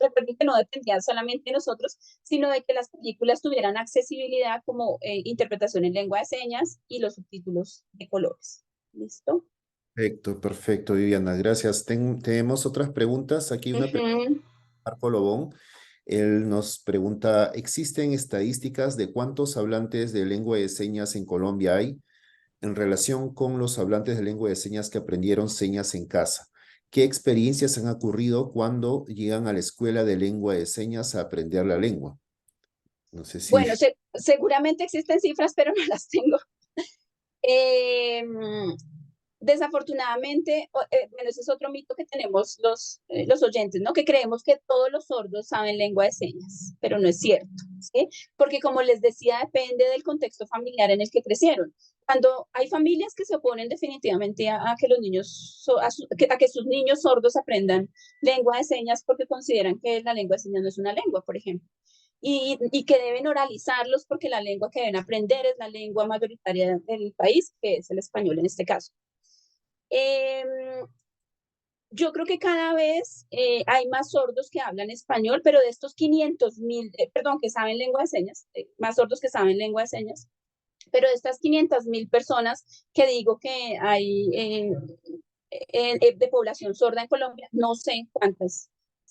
no dependía solamente de nosotros, sino de que las películas tuvieran accesibilidad como interpretación en lengua de señas y los subtítulos de colores. ¿Listo? Perfecto, perfecto, Viviana, gracias. Tenemos otras preguntas. Aquí una pregunta de Marco Lobón. Él nos pregunta, ¿existen estadísticas de cuántos hablantes de lengua de señas en Colombia hay en relación con los hablantes de lengua de señas que aprendieron señas en casa? ¿Qué experiencias han ocurrido cuando llegan a la escuela de lengua de señas a aprender la lengua? No sé si... Bueno, seguramente existen cifras, pero no las tengo. Desafortunadamente, bueno, ese es otro mito que tenemos los oyentes, ¿no? Que creemos que todos los sordos saben lengua de señas, pero no es cierto, ¿sí? Porque como les decía, depende del contexto familiar en el que crecieron. Cuando hay familias que se oponen definitivamente a que los niños, a que sus niños sordos aprendan lengua de señas porque consideran que la lengua de señas no es una lengua, por ejemplo. Y que deben oralizarlos porque la lengua que deben aprender es la lengua mayoritaria del país, que es el español en este caso. Yo creo que cada vez hay más sordos que hablan español, pero de estos 500.000, perdón, que saben lengua de señas, más sordos que saben lengua de señas, pero de estas 500.000 personas que digo que hay de población sorda en Colombia, no sé cuántas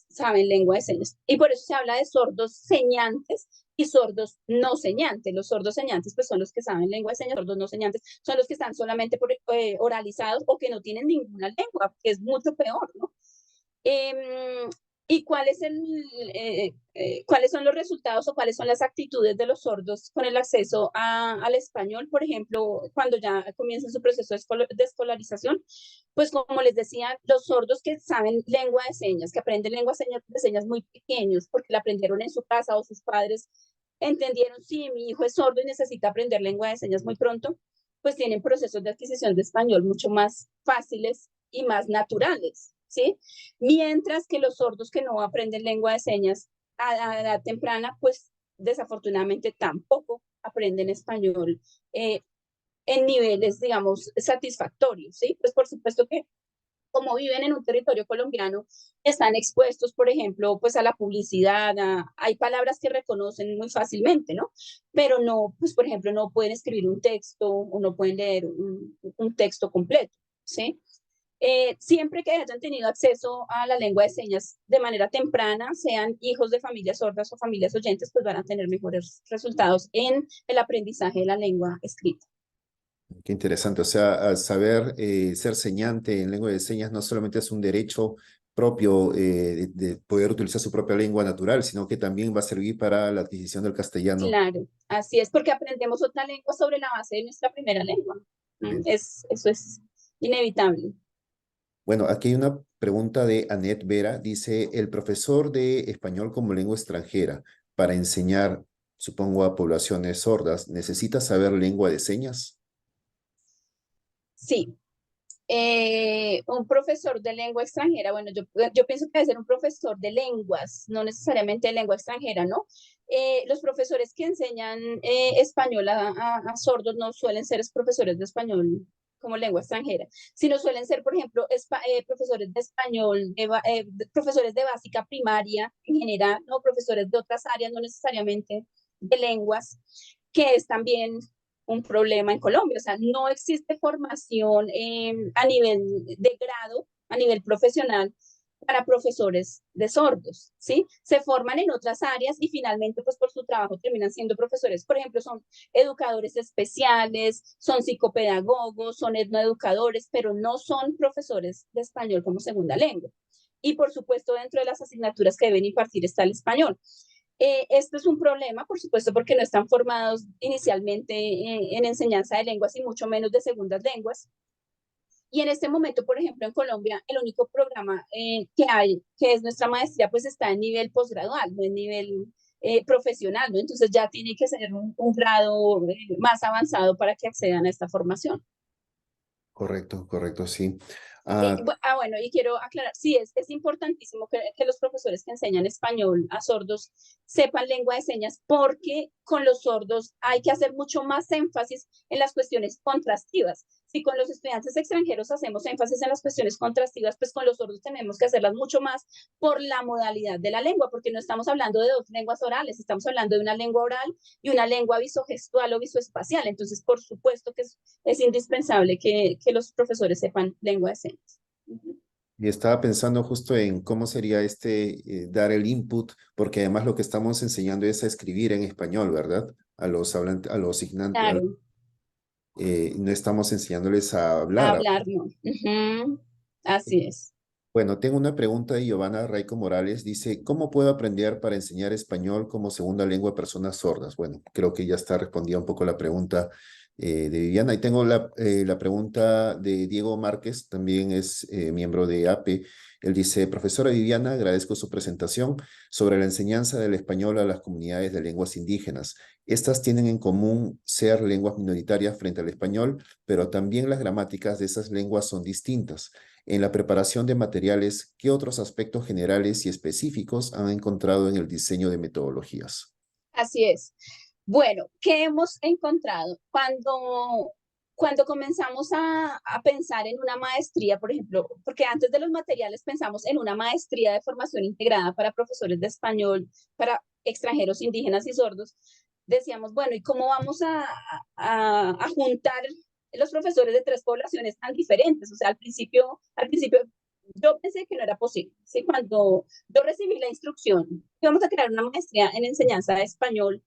saben lengua de señas. Y por eso se habla de sordos señantes y sordos no señantes. Los sordos señantes pues son los que saben lengua de señas, sordos no señantes son los que están solamente oralizados o que no tienen ninguna lengua, que es mucho peor, ¿no? ¿Y cuáles son los resultados o cuáles son las actitudes de los sordos con el acceso al español? Por ejemplo, cuando ya comienza su proceso de escolarización, pues como les decía, los sordos que saben lengua de señas, que aprenden lengua de señas muy pequeños, porque la aprendieron en su casa o sus padres entendieron, sí, mi hijo es sordo y necesita aprender lengua de señas muy pronto, pues tienen procesos de adquisición de español mucho más fáciles y más naturales, ¿sí? Mientras que los sordos que no aprenden lengua de señas a edad temprana, pues desafortunadamente tampoco aprenden español en niveles, digamos, satisfactorios, ¿sí? Pues por supuesto que como viven en un territorio colombiano, están expuestos, por ejemplo, pues a la publicidad, hay palabras que reconocen muy fácilmente, ¿no? Pero no, pues por ejemplo, no pueden escribir un texto o no pueden leer un texto completo, ¿sí? Siempre que hayan tenido acceso a la lengua de señas de manera temprana, sean hijos de familias sordas o familias oyentes, pues van a tener mejores resultados en el aprendizaje de la lengua escrita. Qué interesante, o sea, al saber ser señante en lengua de señas no solamente es un derecho propio de poder utilizar su propia lengua natural, sino que también va a servir para la adquisición del castellano. Claro, así es, porque aprendemos otra lengua sobre la base de nuestra primera lengua. Eso es inevitable. Bueno, aquí hay una pregunta de Anet Vera. Dice, el profesor de español como lengua extranjera para enseñar, supongo, a poblaciones sordas, ¿necesita saber lengua de señas? Sí, un profesor de lengua extranjera, bueno, yo pienso que debe ser un profesor de lenguas, no necesariamente de lengua extranjera, ¿no? Los profesores que enseñan español a sordos no suelen ser profesores de español como lengua extranjera, sino suelen ser, por ejemplo, profesores de español, profesores de básica primaria en general, no profesores de otras áreas, no necesariamente de lenguas, que es también un problema en Colombia. O sea, no existe formación a nivel de grado, a nivel profesional, para profesores de sordos, ¿sí? Se forman en otras áreas y finalmente, pues por su trabajo terminan siendo profesores. Por ejemplo, son educadores especiales, son psicopedagogos, son etnoeducadores, pero no son profesores de español como segunda lengua. Y por supuesto, dentro de las asignaturas que deben impartir está el español. Esto es un problema, por supuesto, porque no están formados inicialmente en enseñanza de lenguas y mucho menos de segundas lenguas. Y en este momento, por ejemplo, en Colombia, el único programa que hay, que es nuestra maestría, pues está en nivel posgradual, no en nivel profesional, ¿no? Entonces ya tiene que ser un grado más avanzado para que accedan a esta formación. Correcto, correcto, sí. Y, Ah, bueno, y quiero aclarar, sí, es importantísimo que los profesores que enseñan español a sordos sepan lengua de señas porque con los sordos hay que hacer mucho más énfasis en las cuestiones contrastivas. Si con los estudiantes extranjeros hacemos énfasis en las cuestiones contrastivas, pues con los sordos tenemos que hacerlas mucho más por la modalidad de la lengua, porque no estamos hablando de dos lenguas orales, estamos hablando de una lengua oral y una lengua visogestual o visoespacial. Entonces, por supuesto que es indispensable que los profesores sepan lengua de señas. y estaba pensando justo en cómo sería dar el input, porque además lo que estamos enseñando es a escribir en español, ¿verdad? A los hablantes, a los signantes, Claro, no estamos enseñándoles a a hablar. hablar, no. Así es. Bueno, tengo una pregunta de Giovanna Raico Morales. Dice, ¿cómo puedo aprender para enseñar español como segunda lengua a personas sordas? Bueno, creo que ya está respondida un poco la pregunta de Viviana. Y tengo la pregunta de Diego Márquez, también es miembro de APE. Él dice, profesora Viviana, agradezco su presentación sobre la enseñanza del español a las comunidades de lenguas indígenas. Estas tienen en común ser lenguas minoritarias frente al español, pero también las gramáticas de esas lenguas son distintas. En la preparación de materiales, ¿qué otros aspectos generales y específicos han encontrado en el diseño de metodologías? Así es. Bueno, ¿qué hemos encontrado? Cuando comenzamos a pensar en una maestría, por ejemplo, porque antes de los materiales pensamos en una maestría de formación integrada para profesores de español, para extranjeros indígenas y sordos, decíamos, bueno, ¿y cómo vamos a juntar los profesores de tres poblaciones tan diferentes? O sea, al principio yo pensé que no era posible, ¿sí? Cuando yo recibí la instrucción, íbamos a crear una maestría en enseñanza de español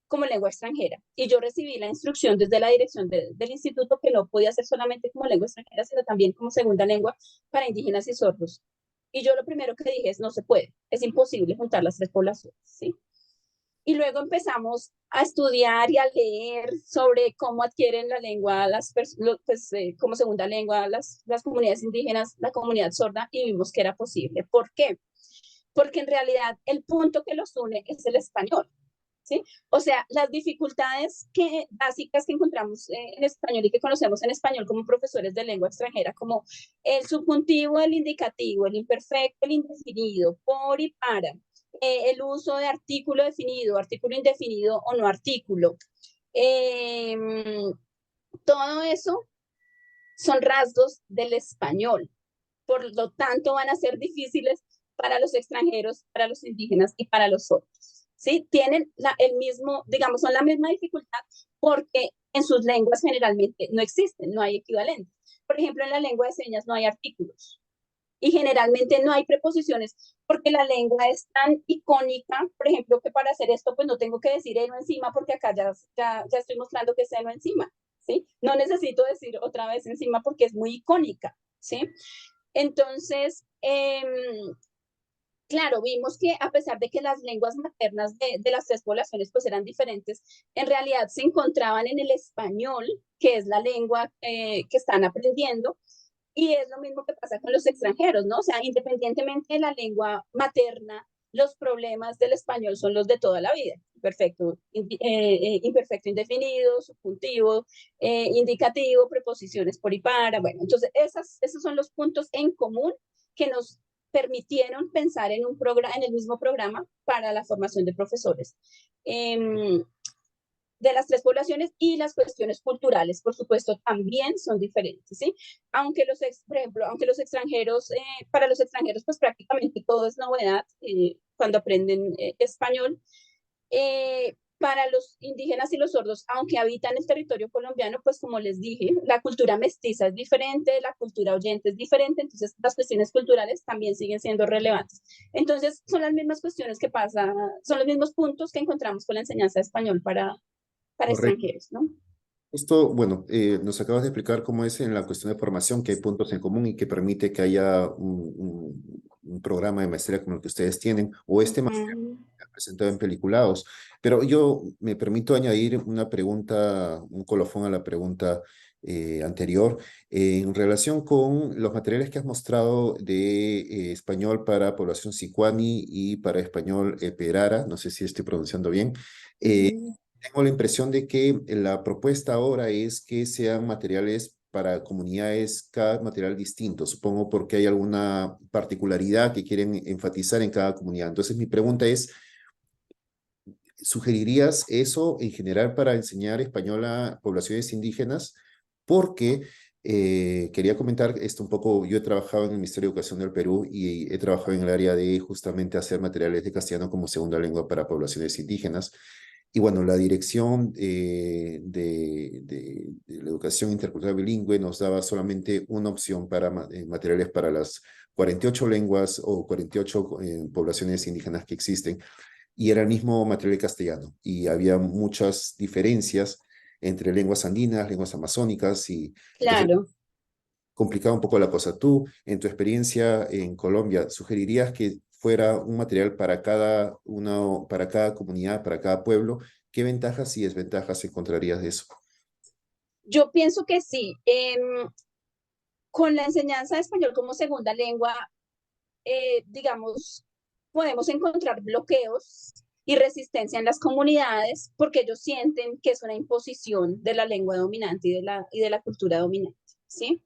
como lengua extranjera. Y yo recibí la instrucción desde la dirección del instituto que no podía ser solamente como lengua extranjera, sino también como segunda lengua para indígenas y sordos. Y yo lo primero que dije es, no se puede, es imposible juntar las tres poblaciones, ¿sí? Y luego empezamos a estudiar y a leer sobre cómo adquieren la lengua, pues, como segunda lengua, las comunidades indígenas, la comunidad sorda, y vimos que era posible. ¿Por qué? Porque en realidad el punto que los une es el español. ¿Sí? O sea, las dificultades básicas que encontramos en español y que conocemos en español como profesores de lengua extranjera, como el subjuntivo, el indicativo, el imperfecto, el indefinido, por y para, el uso de artículo definido, artículo indefinido o no artículo. Eh, Todo eso son rasgos del español, por lo tanto van a ser difíciles para los extranjeros, para los indígenas y para los otros. ¿Sí? Tienen el mismo, digamos, son la misma dificultad porque en sus lenguas generalmente no existen, no hay equivalentes. Por ejemplo, en la lengua de señas no hay artículos y generalmente no hay preposiciones porque la lengua es tan icónica, por ejemplo, que para hacer esto pues no tengo que decir heno encima porque acá ya estoy mostrando que es heno encima, ¿sí? No necesito decir otra vez encima porque es muy icónica, ¿sí? Entonces, claro, vimos que a pesar de que las lenguas maternas de las tres poblaciones pues eran diferentes, en realidad se encontraban en el español, que es la lengua que están aprendiendo, y es lo mismo que pasa con los extranjeros, ¿no? O sea, independientemente de la lengua materna, los problemas del español son los de toda la vida. Imperfecto indefinido, subjuntivo, indicativo, preposiciones por y para. Bueno, entonces esos son los puntos en común que nos permitieron pensar en el mismo programa para la formación de profesores. De las tres poblaciones y las cuestiones culturales, por supuesto, también son diferentes, ¿sí? Por ejemplo, aunque los extranjeros, para los extranjeros, pues prácticamente todo es novedad cuando aprenden español, para los indígenas y los sordos, aunque habitan el territorio colombiano, pues como les dije, la cultura mestiza es diferente, la cultura oyente es diferente, entonces las cuestiones culturales también siguen siendo relevantes. Entonces, son las mismas cuestiones que son los mismos puntos que encontramos con la enseñanza de español para Correcto. extranjeros, ¿no? Esto, bueno, nos acabas de explicar cómo es en la cuestión de formación, que hay puntos en común y que permite que haya un programa de maestría como el que ustedes tienen, o este material Ujú. presentado en peliculados. Pero yo me permito añadir una pregunta, un colofón a la pregunta anterior, en relación con los materiales que has mostrado de español para población sicuani y para español perara, no sé si estoy pronunciando bien. eh, Ujú. Tengo la impresión de que la propuesta ahora es que sean materiales para comunidades, cada material distinto, supongo porque hay alguna particularidad que quieren enfatizar en cada comunidad. Entonces mi pregunta es, ¿sugerirías eso en general para enseñar español a poblaciones indígenas? Porque quería comentar esto un poco, yo he trabajado en el Ministerio de Educación del Perú y he trabajado en el área de justamente hacer materiales de castellano como segunda lengua para poblaciones indígenas. Y bueno, la dirección de la educación intercultural bilingüe nos daba solamente una opción para materiales para las 48 lenguas o 48 poblaciones indígenas que existen, y era el mismo material castellano, y había muchas diferencias entre lenguas andinas, lenguas amazónicas, y entonces Claro. complicaba un poco la cosa. Tú, en tu experiencia en Colombia, ¿sugerirías que fuera un material para cada para cada comunidad, para cada pueblo? ¿Qué ventajas y desventajas encontrarías de eso? Yo pienso que sí. Con la enseñanza de español como segunda lengua, digamos, podemos encontrar bloqueos y resistencia en las comunidades porque ellos sienten que es una imposición de la lengua dominante y de la cultura dominante, ¿sí?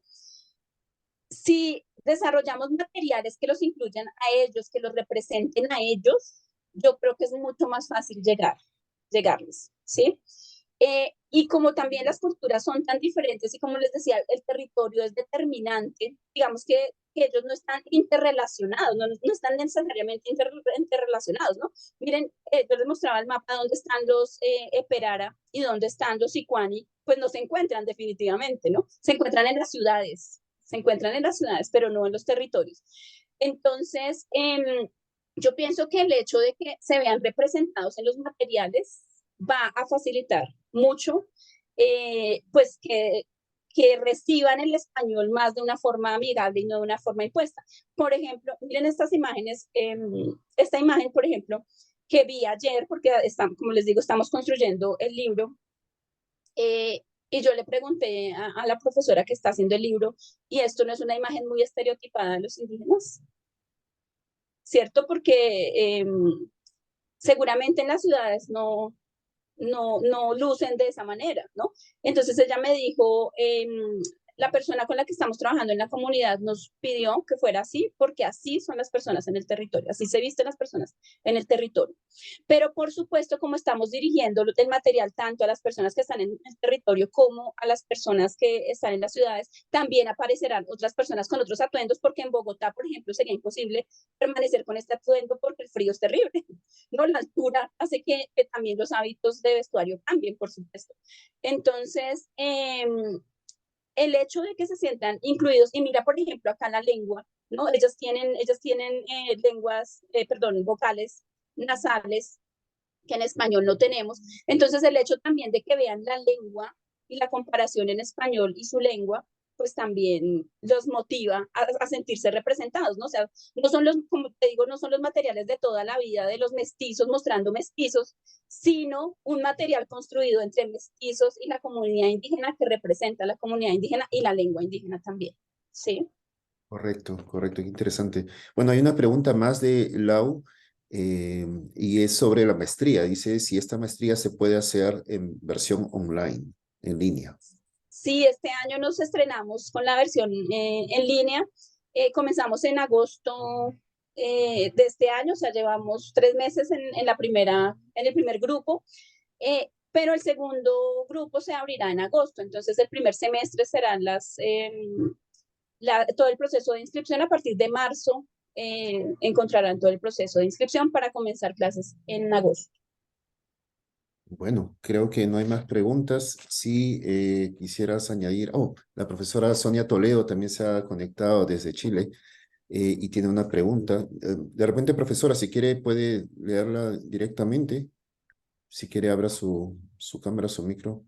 Si desarrollamos materiales que los incluyan a ellos, que los representen a ellos, yo creo que es mucho más fácil llegarles, ¿sí? Y como también las culturas son tan diferentes y como les decía, el territorio es determinante, digamos que ellos no están interrelacionados, no están necesariamente interrelacionados, ¿no? Miren, yo les mostraba el mapa donde están los Eperara y donde están los Sicuani, pues no se encuentran definitivamente, ¿no? Se encuentran en las ciudades, pero no en los territorios. Entonces, yo pienso que el hecho de que se vean representados en los materiales va a facilitar mucho, pues que reciban el español más de una forma amigable y no de una forma impuesta. Por ejemplo, miren estas imágenes, esta imagen, por ejemplo, que vi ayer, porque estamos, como les digo, estamos construyendo el libro, y yo le pregunté a la profesora que está haciendo el libro, y esto no es una imagen muy estereotipada de los indígenas, ¿cierto? Porque seguramente en las ciudades no lucen de esa manera, ¿no? Entonces ella me dijo, la persona con la que estamos trabajando en la comunidad nos pidió que fuera así, porque así son las personas en el territorio, así se visten las personas en el territorio. Pero por supuesto, como estamos dirigiendo el material tanto a las personas que están en el territorio como a las personas que están en las ciudades, también aparecerán otras personas con otros atuendos, porque en Bogotá, por ejemplo, sería imposible permanecer con este atuendo porque el frío es terrible, ¿no? La altura hace que también los hábitos de vestuario cambien, por supuesto. Entonces, el hecho de que se sientan incluidos, y mira, por ejemplo, acá la lengua, ¿no? Ellas tienen lenguas, perdón, vocales nasales que en español no tenemos. Entonces, el hecho también de que vean la lengua y la comparación en español y su lengua, pues también los motiva a sentirse representados, ¿no? O sea, no son los, como te digo, no son los materiales de toda la vida de los mestizos mostrando mestizos, sino un material construido entre mestizos y la comunidad indígena que representa a la comunidad indígena y la lengua indígena también, ¿sí? Correcto, correcto, qué interesante. Bueno, hay una pregunta más de Lau, y es sobre la maestría. Dice si esta maestría se puede hacer en versión online, en línea. Sí, este año nos estrenamos con la versión en línea. Comenzamos en agosto de este año, o sea, llevamos 3 meses en el primer grupo, pero el segundo grupo se abrirá en agosto. Entonces, el primer semestre serán todo el proceso de inscripción. A partir de marzo encontrarán todo el proceso de inscripción para comenzar clases en agosto. Bueno, creo que no hay más preguntas. Si quisieras añadir, oh, la profesora Sonia Toledo también se ha conectado desde Chile y tiene una pregunta. De repente, profesora, si quiere puede leerla directamente. Si quiere, abra su cámara, su micro.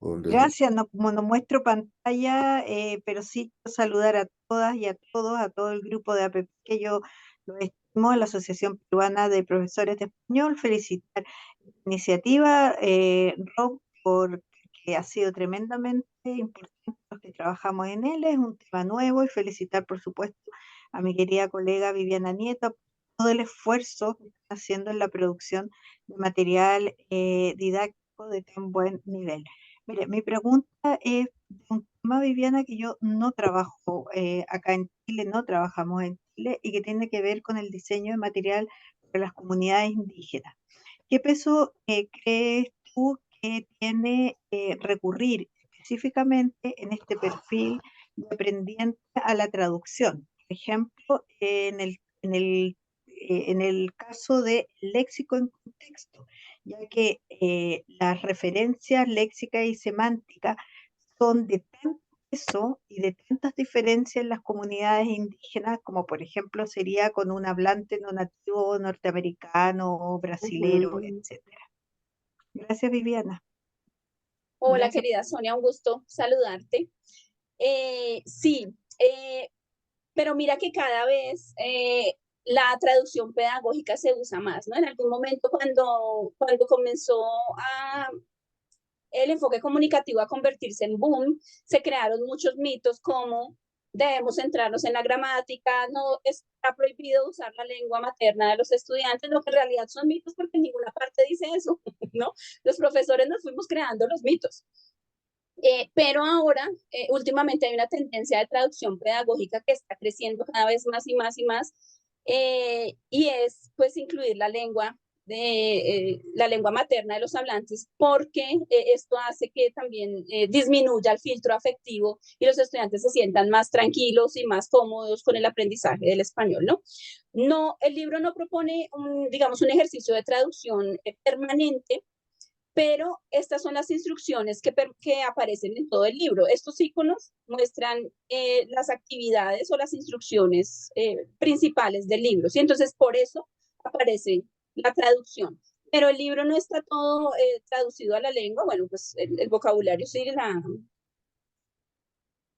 Gracias, no, como no muestro pantalla, pero sí quiero saludar a todas y a todos, a todo el grupo de APP que yo lo estimo, la Asociación Peruana de Profesores de Español, felicitar la iniciativa, Rob, porque ha sido tremendamente importante los que trabajamos en él, es un tema nuevo y felicitar, por supuesto, a mi querida colega Viviana Nieto por todo el esfuerzo que está haciendo en la producción de material didáctico de tan buen nivel. Mire, mi pregunta es de un tema, Viviana, que yo no trabajo acá en Chile, no trabajamos en Chile, y que tiene que ver con el diseño de material para las comunidades indígenas. ¿Qué peso crees tú que tiene recurrir específicamente en este perfil de aprendiente a la traducción? Por ejemplo, en el caso de léxico en contexto, ya que las referencias léxicas y semánticas son de tanto peso y de tantas diferencias en las comunidades indígenas, como por ejemplo sería con un hablante no nativo norteamericano, brasilero, Ujú. etcétera. Gracias, Viviana. Hola, Gracias. querida Sonia, un gusto saludarte. Sí, eh, pero mira que cada vez la traducción pedagógica se usa más, ¿no? En algún momento cuando comenzó el enfoque comunicativo a convertirse en boom, se crearon muchos mitos como debemos centrarnos en la gramática, no está prohibido usar la lengua materna de los estudiantes, lo que en realidad son mitos porque en ninguna parte dice eso, ¿no? Los profesores nos fuimos creando los mitos. Pero ahora, últimamente hay una tendencia de traducción pedagógica que está creciendo cada vez más y más y más, y es pues incluir la lengua materna de los hablantes, porque esto hace que también disminuya el filtro afectivo y los estudiantes se sientan más tranquilos y más cómodos con el aprendizaje del español, ¿no? No, el libro no propone, digamos, un ejercicio de traducción permanente, pero estas son las instrucciones que aparecen en todo el libro. Estos iconos muestran las actividades o las instrucciones principales del libro, ¿sí? Entonces, por eso aparece la traducción. Pero el libro no está todo traducido a la lengua, bueno, pues el vocabulario sí,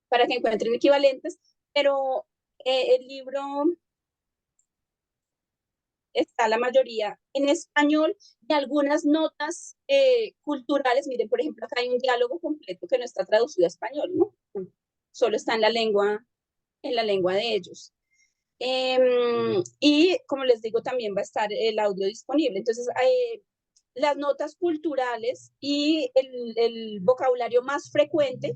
para que encuentren equivalentes, pero el libro está la mayoría en español y algunas notas culturales. Miren, por ejemplo, acá hay un diálogo completo que no está traducido a español, ¿no? Solo está en la lengua de ellos. Y como les digo, también va a estar el audio disponible. Entonces, las notas culturales y el vocabulario más frecuente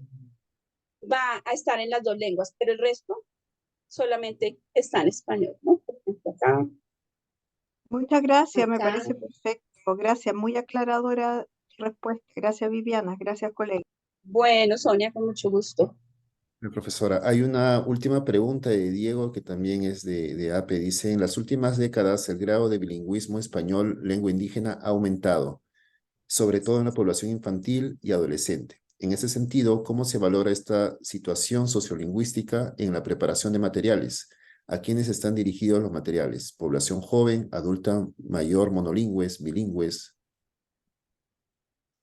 va a estar en las dos lenguas, pero el resto solamente está en español, ¿no? Acá, Muchas gracias, me acá. parece perfecto. Gracias, muy aclaradora tu respuesta. Gracias, Viviana. Gracias, colega. Bueno, Sonia, con mucho gusto. Profesora, hay una última pregunta de Diego que también es de APE. Dice, en las últimas décadas el grado de bilingüismo español-lengua indígena ha aumentado, sobre todo en la población infantil y adolescente. En ese sentido, ¿cómo se valora esta situación sociolingüística en la preparación de materiales? ¿A quiénes están dirigidos los materiales? ¿Población joven, adulta, mayor, monolingües, bilingües?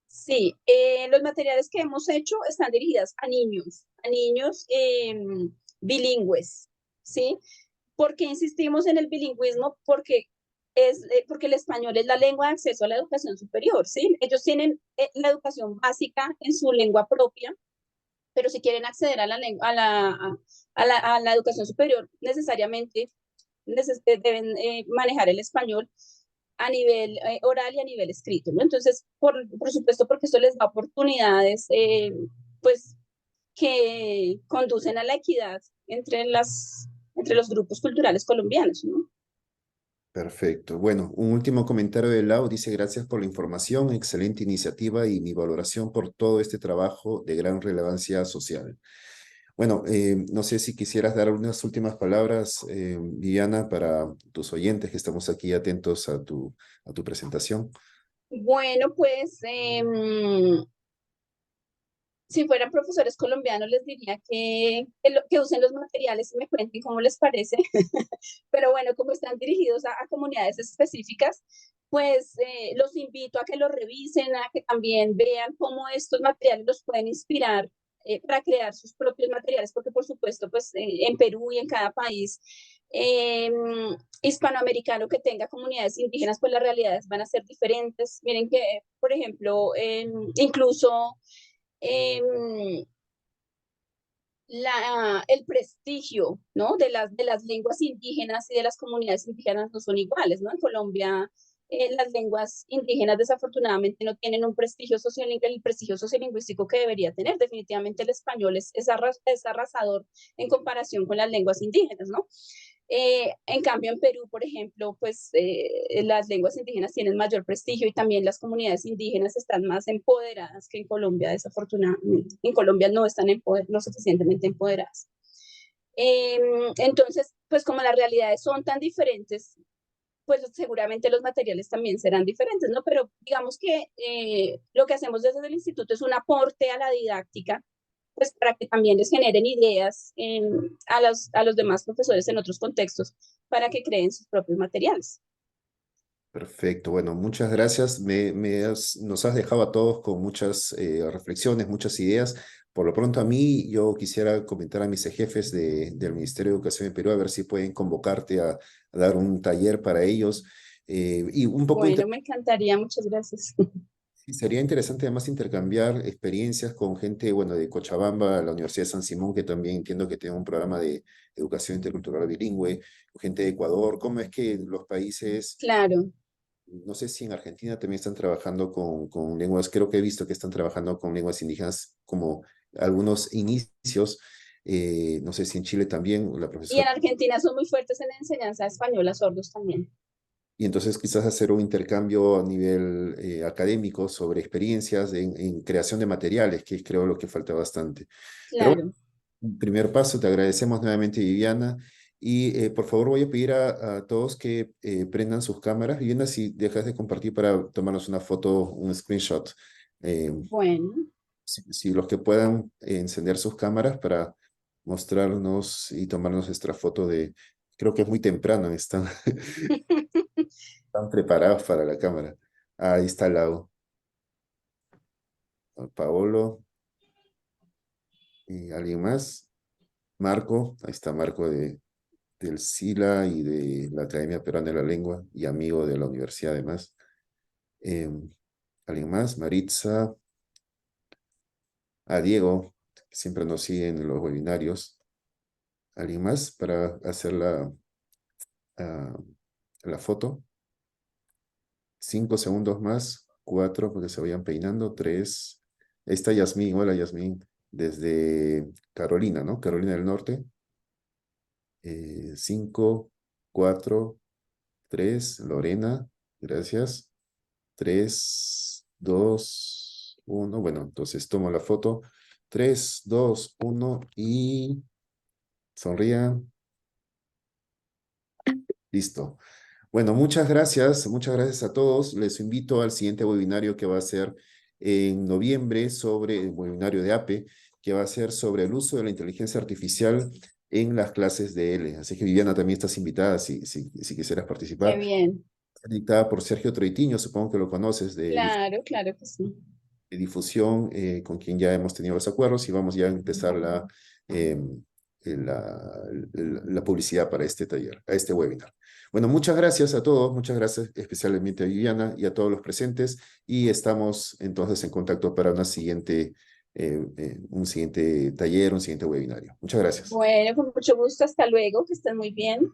Sí, los materiales que hemos hecho están dirigidos a niños bilingües, ¿sí? ¿Por qué insistimos en el bilingüismo? Porque el español es la lengua de acceso a la educación superior, ¿sí? Ellos tienen la educación básica en su lengua propia, pero si quieren acceder a la, lengua, a la educación superior, necesariamente deben manejar el español a nivel oral y a nivel escrito, ¿no? Entonces, por supuesto, porque esto les da oportunidades, pues, que conducen a la equidad entre los grupos culturales colombianos, ¿no? Perfecto. Bueno, un último comentario de Lau. Dice, gracias por la información, excelente iniciativa y mi valoración por todo este trabajo de gran relevancia social. Bueno, no sé si quisieras dar unas últimas palabras, Viviana, para tus oyentes que estamos aquí atentos a tu presentación. Bueno, pues si fueran profesores colombianos les diría que usen los materiales y me cuenten cómo les parece, pero bueno, como están dirigidos a comunidades específicas, pues los invito a que los revisen, a que también vean cómo estos materiales los pueden inspirar para crear sus propios materiales, porque por supuesto, pues en Perú y en cada país eh, hispanoamericano que tenga comunidades indígenas, pues las realidades van a ser diferentes. Miren que, por ejemplo, incluso el prestigio, ¿no? De las lenguas indígenas y de las comunidades indígenas no son iguales, ¿no? En Colombia, las lenguas indígenas desafortunadamente no tienen un prestigio el prestigio sociolingüístico que debería tener. Definitivamente el español es arrasador en comparación con las lenguas indígenas, ¿no? En cambio, en Perú, por ejemplo, pues las lenguas indígenas tienen mayor prestigio y también las comunidades indígenas están más empoderadas que en Colombia, desafortunadamente. En Colombia no están lo suficientemente empoderadas. Entonces, pues como las realidades son tan diferentes, pues seguramente los materiales también serán diferentes, ¿no? Pero digamos que lo que hacemos desde el instituto es un aporte a la didáctica, pues para que también les generen ideas a los demás profesores en otros contextos para que creen sus propios materiales. Perfecto, bueno, muchas gracias. Nos has dejado a todos con muchas reflexiones, muchas ideas. Por lo pronto a mí, yo quisiera comentar a mis jefes del Ministerio de Educación de Perú a ver si pueden convocarte a dar un taller para ellos. Y un poco Bueno, me encantaría, muchas gracias. y sería interesante además intercambiar experiencias con gente, bueno, de Cochabamba, la Universidad de San Simón, que también entiendo que tiene un programa de educación intercultural bilingüe, gente de Ecuador. ¿Cómo es que los países, Claro. no sé si en Argentina también están trabajando con lenguas, creo que he visto que están trabajando con lenguas indígenas como algunos inicios, no sé si en Chile también, la Y en profesora. Argentina son muy fuertes en la enseñanza española a sordos también. Y entonces quizás hacer un intercambio a nivel académico sobre experiencias en creación de materiales, que es creo lo que falta bastante. Pero bueno, Claro. un primer paso, te agradecemos nuevamente, Viviana. Y por favor voy a pedir a todos que prendan sus cámaras. Viviana, si dejas de compartir para tomarnos una foto, un screenshot. Eh, Bueno. si los que puedan encender sus cámaras para mostrarnos y tomarnos nuestra foto de, creo que es muy temprano, están, están preparados para la cámara. Ahí está Lau, Paolo, y alguien más. Marco, ahí está Marco del SILA y de la Academia Peruana de la Lengua y amigo de la universidad además. ¿Alguien más? Maritza, a Diego, que siempre nos sigue en los webinarios. ¿Alguien más para hacer ah, la foto? 5 segundos más, 4, porque se vayan peinando, 3. Ahí está Yasmín, hola Yasmín, desde Carolina, ¿no? Carolina del Norte. 5, 4, 3, Lorena, gracias. 3, 2, 1, bueno, entonces tomo la foto. 3, 2, 1 y sonrían. Listo. Bueno, muchas gracias a todos. Les invito al siguiente webinario que va a ser en noviembre sobre el webinario de APE, que va a ser sobre el uso de la inteligencia artificial en las clases de L. Así que Viviana, también estás invitada si quisieras Qué participar. bien. Está dictada por Sergio Troitiño, supongo que lo conoces, Claro, claro que sí. de difusión, con quien ya hemos tenido los acuerdos y vamos ya a empezar la publicidad para este taller, a este webinar. Bueno, muchas gracias a todos, muchas gracias especialmente a Viviana y a todos los presentes y estamos entonces en contacto para un siguiente taller, un siguiente webinario. Muchas gracias. Bueno, con mucho gusto. Hasta luego. Que estén muy bien.